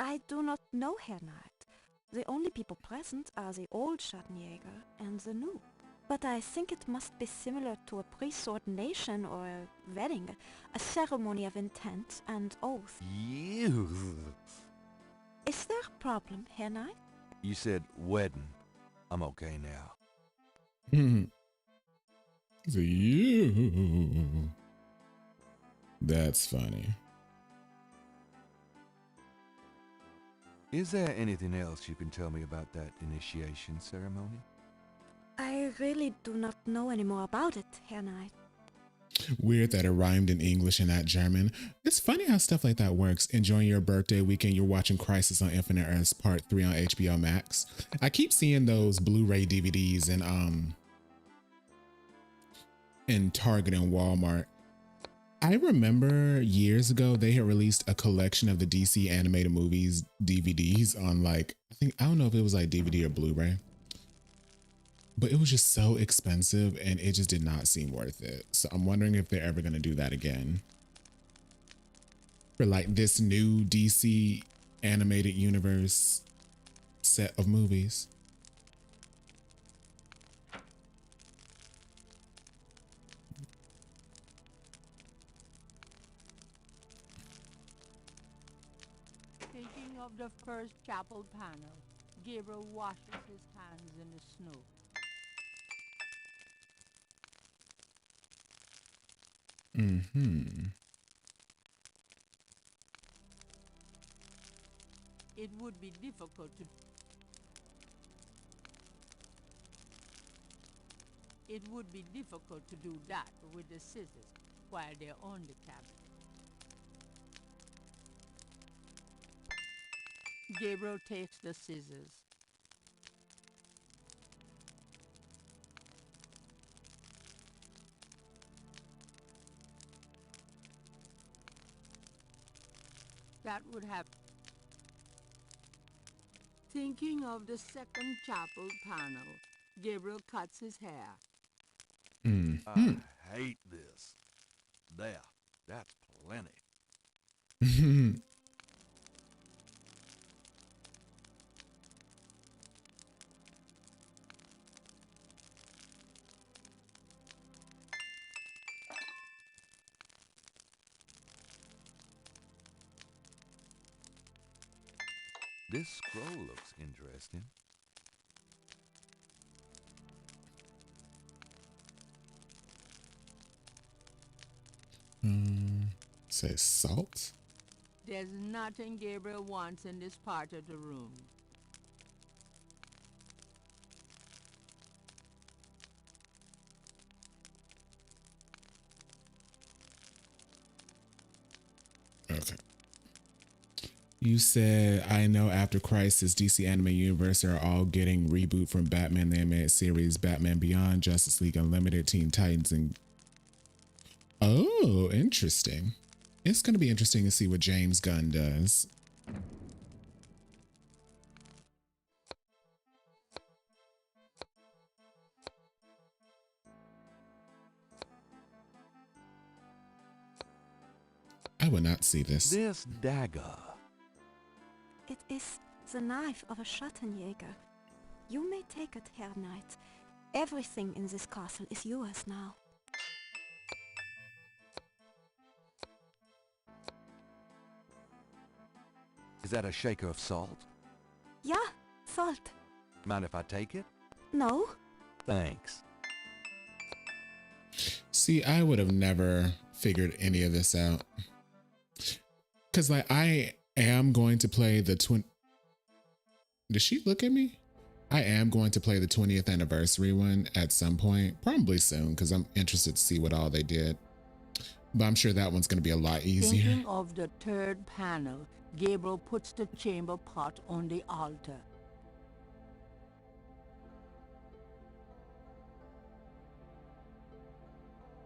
I do not know, Herr Knight. The only people present are the old Schattenjäger and the new. But I think it must be similar to a priest's ordination or a wedding, a ceremony of intent and oath. You. Is there a problem, Herr Knight? You said wedding. I'm okay now. So you. That's funny. Is there anything else you can tell me about that initiation ceremony? I really do not know any more about it, Herr Knight. Weird that it rhymed in English and not German. It's funny how stuff like that works. Enjoying your birthday weekend, you're watching Crisis on Infinite Earths Part 3 on HBO Max. I keep seeing those Blu-ray DVDs in Target and Walmart. I remember years ago they had released a collection of the DC animated movies DVDs on I don't know if it was like DVD or Blu-ray. But it was just so expensive and it just did not seem worth it. So I'm wondering if they're ever going to do that again. For like this new DC animated universe set of movies. Thinking of the first chapel panel, Gabriel washes his hands in the snow. It would be difficult to do that with the scissors while they're on the cabinet. Gabriel takes the scissors. That would have... Thinking of the second chapel panel, Gabriel cuts his hair. I hate this. There, that's plenty. This scroll looks interesting. Says salt? There's nothing Gabriel wants in this part of the room. Okay. You said, I know after Crisis, DC Anime Universe are all getting reboot from Batman the Animated Series, Batman Beyond, Justice League Unlimited, Teen Titans, and... Oh, interesting. It's going to be interesting to see what James Gunn does. I would not see this. This dagger. It is the knife of a Schattenjäger. You may take it, Herr Knight. Everything in this castle is yours now. Is that a shaker of salt? Yeah, salt. Mind if I take it? No. Thanks. See, I would have never figured any of this out. Because, I am going to play the Did she look at me? I am going to play the 20th anniversary one at some point. Probably soon, because I'm interested to see what all they did. But I'm sure that one's going to be a lot easier. Thinking of the third panel, Gabriel puts the chamber pot on the altar.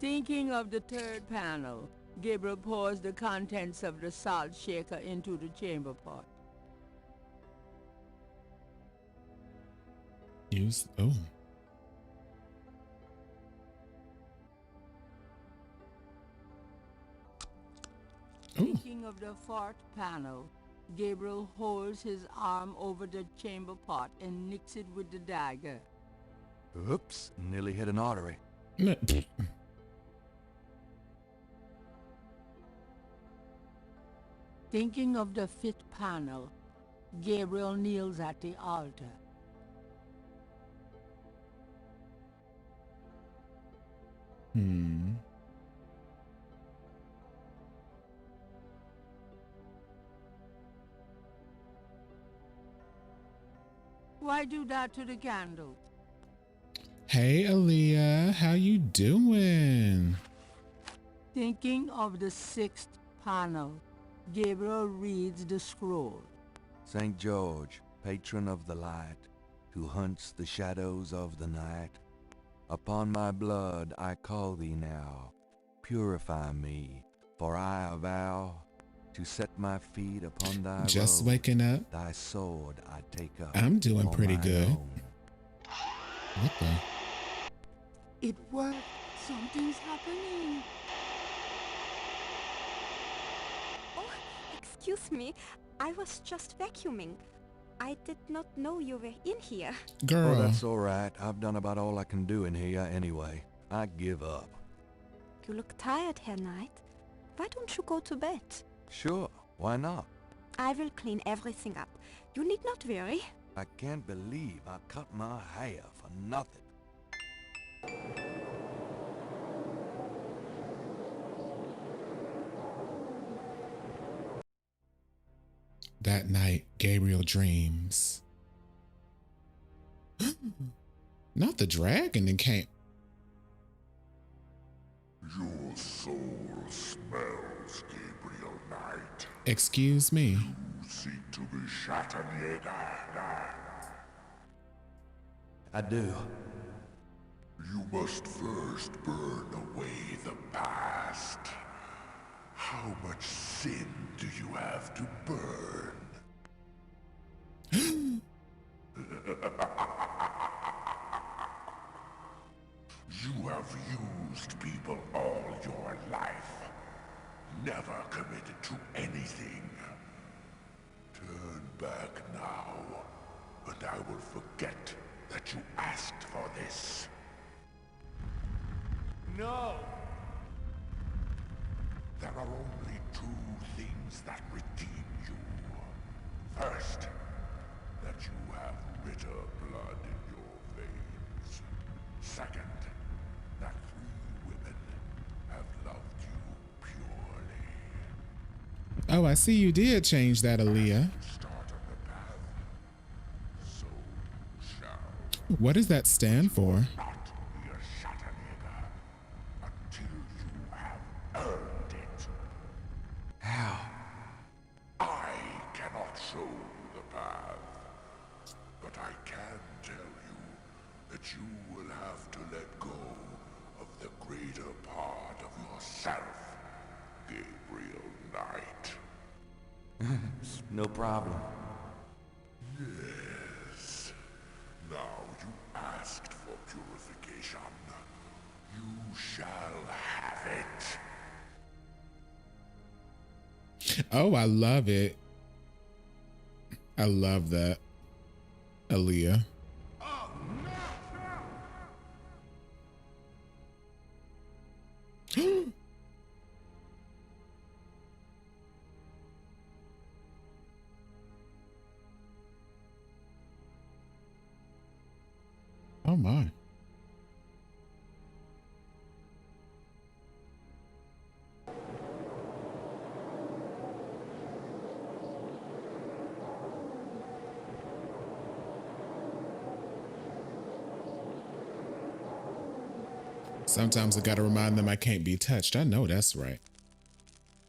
Thinking of the third panel, Gabriel pours the contents of the salt shaker into the chamber pot. Oh. Thinking of the fourth panel, Gabriel holds his arm over the chamber pot and nicks it with the dagger. Oops, nearly hit an artery. Thinking of the fifth panel, Gabriel kneels at the altar. Why do that to the candle? Hey, Aaliyah, how you doing? Thinking of the sixth panel, Gabriel reads the scroll. St. George, patron of the light, who hunts the shadows of the night, upon my blood I call thee now. Purify me, for I avow to set my feet upon thy Just road. waking up. Thy sword I take up. I'm doing for pretty mine good. own. What the? It worked. Something's happening. Oh, excuse me. I was just vacuuming. I did not know you were in here. Girl. Oh, that's all right. I've done about all I can do in here anyway. I give up. You look tired, Herr Knight. Why don't you go to bed? Sure, why not? I will clean everything up. You need not worry. I can't believe I cut my hair for nothing. That night, Gabriel dreams. Not the dragon that came. Your soul smells, Gabriel Knight. Excuse me. You seek to be Schattenjäger. I do. You must first burn away the past. How much sin do you have to burn? You have used people all your life. Never committed to anything. Turn back now, and I will forget that you asked for this. No! There are only two things that redeem you. First, that you have bitter blood in your veins. Second, that 3 women have loved you purely. Oh, I see you did change that, Aaliyah. Start on the path, so shall. What does that stand for? Not be a Schattenjäger until you have earned it. How? I cannot show you the path, but I can tell you that you will have to let go of the greater part of yourself, Gabriel Knight. No problem. Yes. Now you asked for purification. You shall have it. Oh, I love it. I love that. Aaliyah. Oh my. Sometimes I gotta remind them I can't be touched. I know that's right.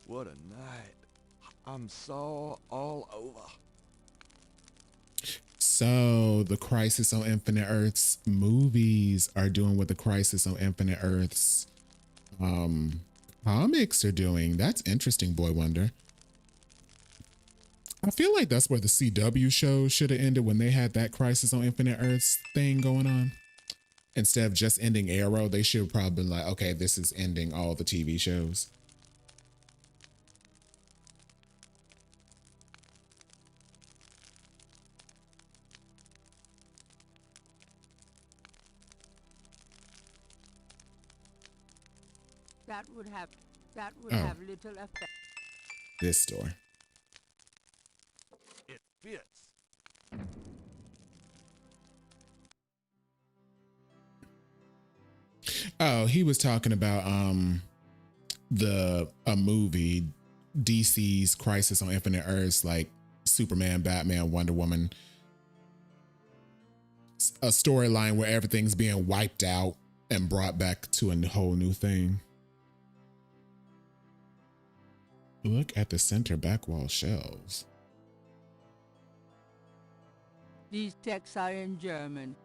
What a night. I'm sore all over. So the Crisis on Infinite Earths movies are doing what the Crisis on Infinite Earths comics are doing. That's interesting, Boy Wonder. I feel like that's where the CW show should have ended, when they had that Crisis on Infinite Earths thing going on. Instead of just ending Arrow, they should have probably been like, okay, this is ending all the TV shows. That would have Oh. have little effect. This store. It fits. Oh, he was talking about a movie, DC's Crisis on Infinite Earths, like Superman, Batman, Wonder Woman. A storyline where everything's being wiped out and brought back to a whole new thing. Look at the center back wall shelves. These texts are in German.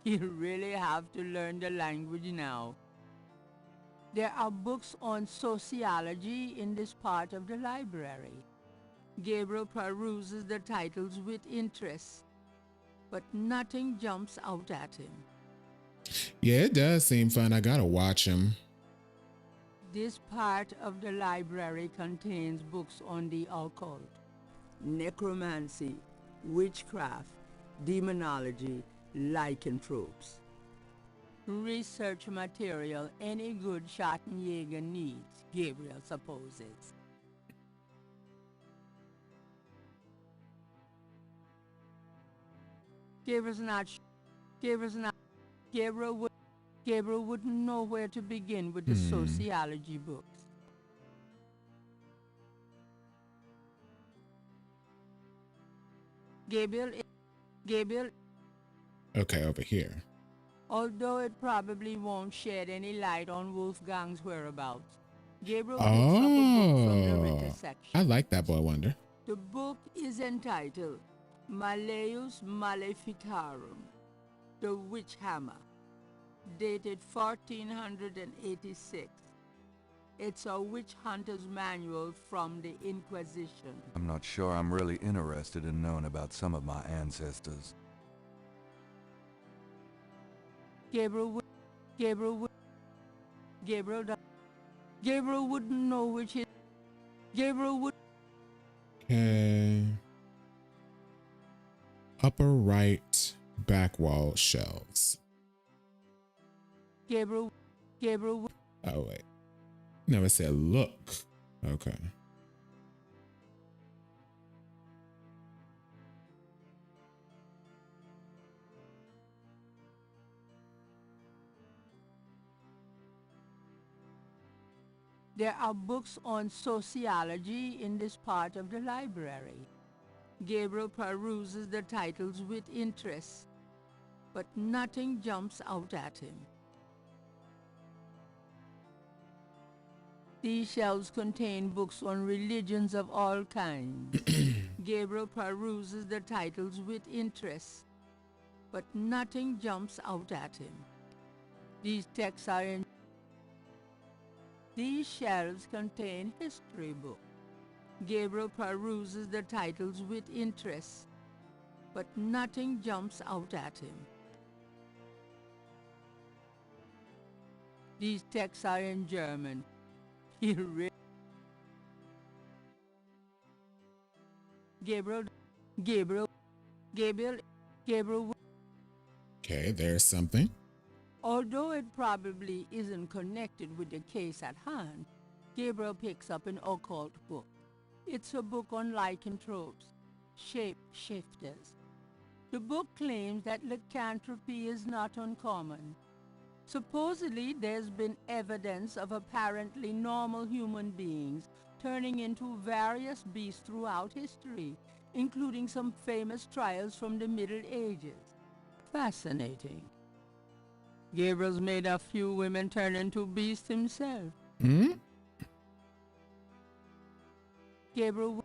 You really have to learn the language now. There are books on sociology in this part of the library. Gabriel peruses the titles with interest, but nothing jumps out at him. Yeah, it does seem fun. I gotta watch him. This part of the library contains books on the occult, necromancy, witchcraft, demonology, lycanthropes. Research material any good Schattenjäger needs, Gabriel supposes. Gabriel wouldn't know where to begin with the sociology books. Gabriel. Okay, over here. Although it probably won't shed any light on Wolfgang's whereabouts, Gabriel picks up a book from the Ritter section. I like that boy wonder. The book is entitled Malleus Maleficarum, The Witch Hammer, dated 1486. It's a witch hunter's manual from the Inquisition. I'm not sure I'm really interested in knowing about some of my ancestors. Gabriel wouldn't know which is. Gabriel would. Okay. Upper right back wall shelves. Gabriel. Oh wait. No, it said look. Okay. There are books on sociology in this part of the library. Gabriel peruses the titles with interest, but nothing jumps out at him. These shelves contain books on religions of all kinds. Gabriel peruses the titles with interest, but nothing jumps out at him. These texts are in. These shelves contain history books. Gabriel peruses the titles with interest, but nothing jumps out at him. These texts are in German. Gabriel. Okay, there's something. Although it probably isn't connected with the case at hand, Gabriel picks up an occult book. It's a book on lycanthropes, shape-shifters. The book claims that lycanthropy is not uncommon. Supposedly, there's been evidence of apparently normal human beings turning into various beasts throughout history, including some famous trials from the Middle Ages. Fascinating. Gabriel's made a few women turn into beasts himself. Gabriel.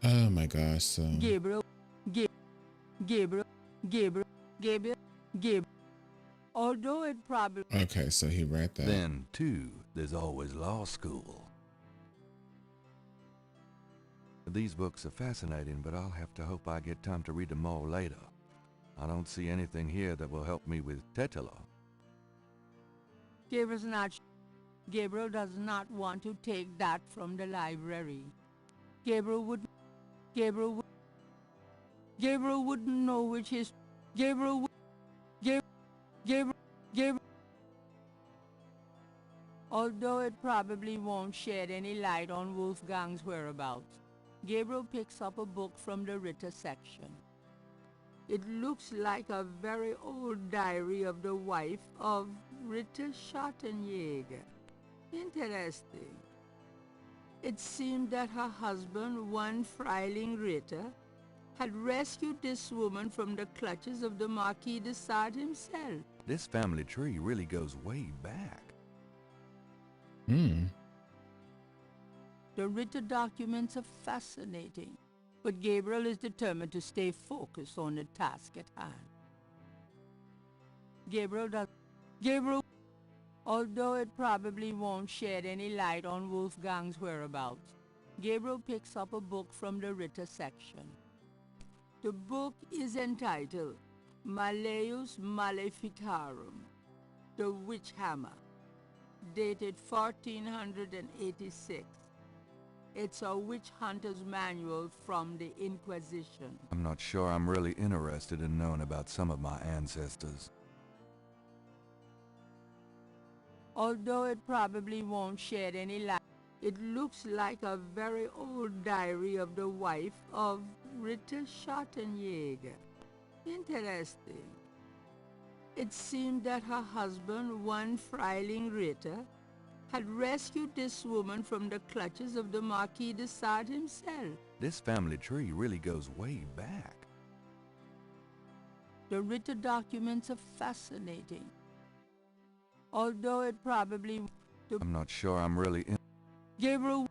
Oh my gosh, so Gabriel. Although it probably. okay, so he read that. Then, too, there's always law school. These books are fascinating, but I'll have to hope I get time to read them all later. I don't see anything here that will help me with Tetela. Gabriel does not want to take that from the library. Gabriel would Gabriel would Gabriel wouldn't know which is Gabriel would Gabriel Gabriel Although it probably won't shed any light on Wolfgang's whereabouts, Gabriel picks up a book from the Ritter section. It looks like a very old diary of the wife of Ritter Schottenjäger. Interesting. It seemed that her husband, one Freiling Ritter, had rescued this woman from the clutches of the Marquis de Sade himself. This family tree really goes way back. The Ritter documents are fascinating, but Gabriel is determined to stay focused on the task at hand. Gabriel, although it probably won't shed any light on Wolfgang's whereabouts, Gabriel picks up a book from the Ritter section. The book is entitled Malleus Maleficarum, The Witch Hammer, dated 1486. It's a witch hunter's manual from the Inquisition. I'm not sure I'm really interested in knowing about some of my ancestors. Although it probably won't shed any light, it looks like a very old diary of the wife of Ritter Schottenjäger. Interesting. It seemed that her husband, one Freiling Ritter, had rescued this woman from the clutches of the Marquis de Sade himself. This family tree really goes way back. The Ritter documents are fascinating. Although it probably... I'm not sure I'm really in... Gabriel...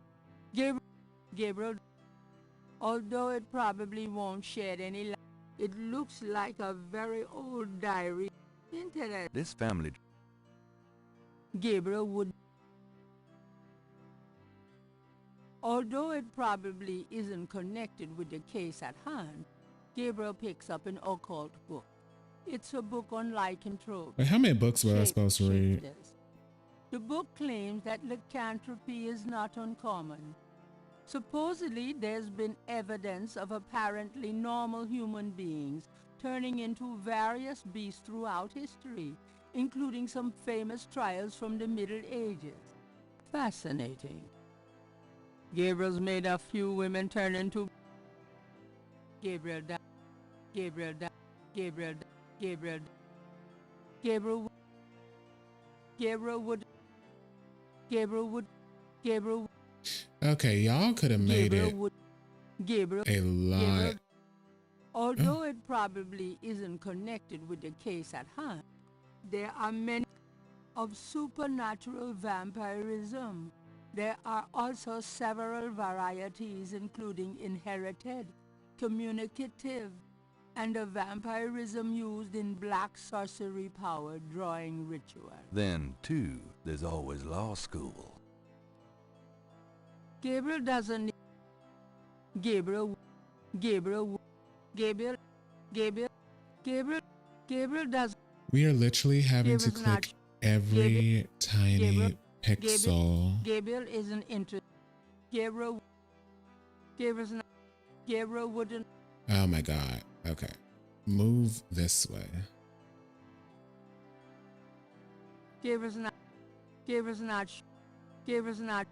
Although it probably won't shed any light, it looks like a very old diary. Interesting. This family... Gabriel would... Although it probably isn't connected with the case at hand, Gabriel picks up an occult book. It's a book on lycanthropy. Wait, how many books were I supposed to read? The book claims that lycanthropy is not uncommon. Supposedly, there's been evidence of apparently normal human beings turning into various beasts throughout history, including some famous trials from the Middle Ages. Fascinating. Gabriel's made a few women turn into... Gabriel died. Gabriel died. Gabriel died. Gabriel died. Gabriel would... Gabriel would... Gabriel would... Gabriel would... Okay, y'all could have made Gabriel it would... Gabriel... a lot. Gabriel, although it probably isn't connected with the case at hand, there are many of supernatural vampirism. There are also several varieties, including inherited, communicative, and a vampirism used in black sorcery power drawing ritual. Then, too, there's always law school. Gabriel doesn't... Gabriel does... We are literally having to Gabriel's click not- every tiny pixel. Gabriel isn't interested. Gabriel's not... Gabriel wouldn't... Oh my god. Okay. Move this way. Gabriel's not... Gabriel's not... Gabriel's not...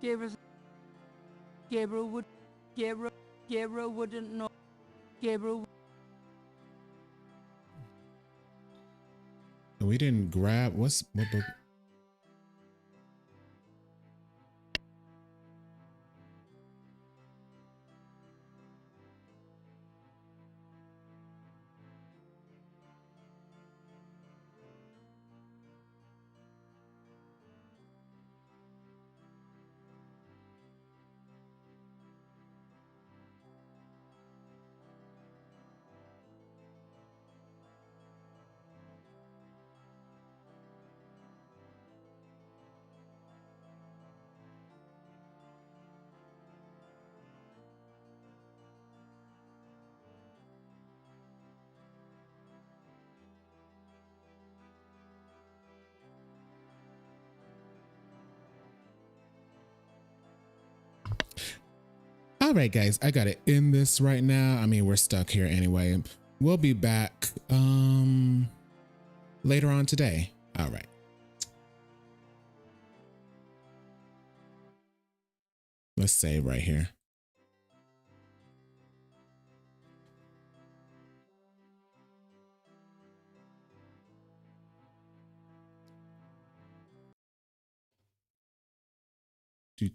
Gabriel's... Gabriel would... Gabriel wouldn't know... Gabriel... We didn't grab... what book? All right, guys, I gotta end this right now. I mean, we're stuck here anyway. We'll be back later on today. All right. Let's save right here. Do.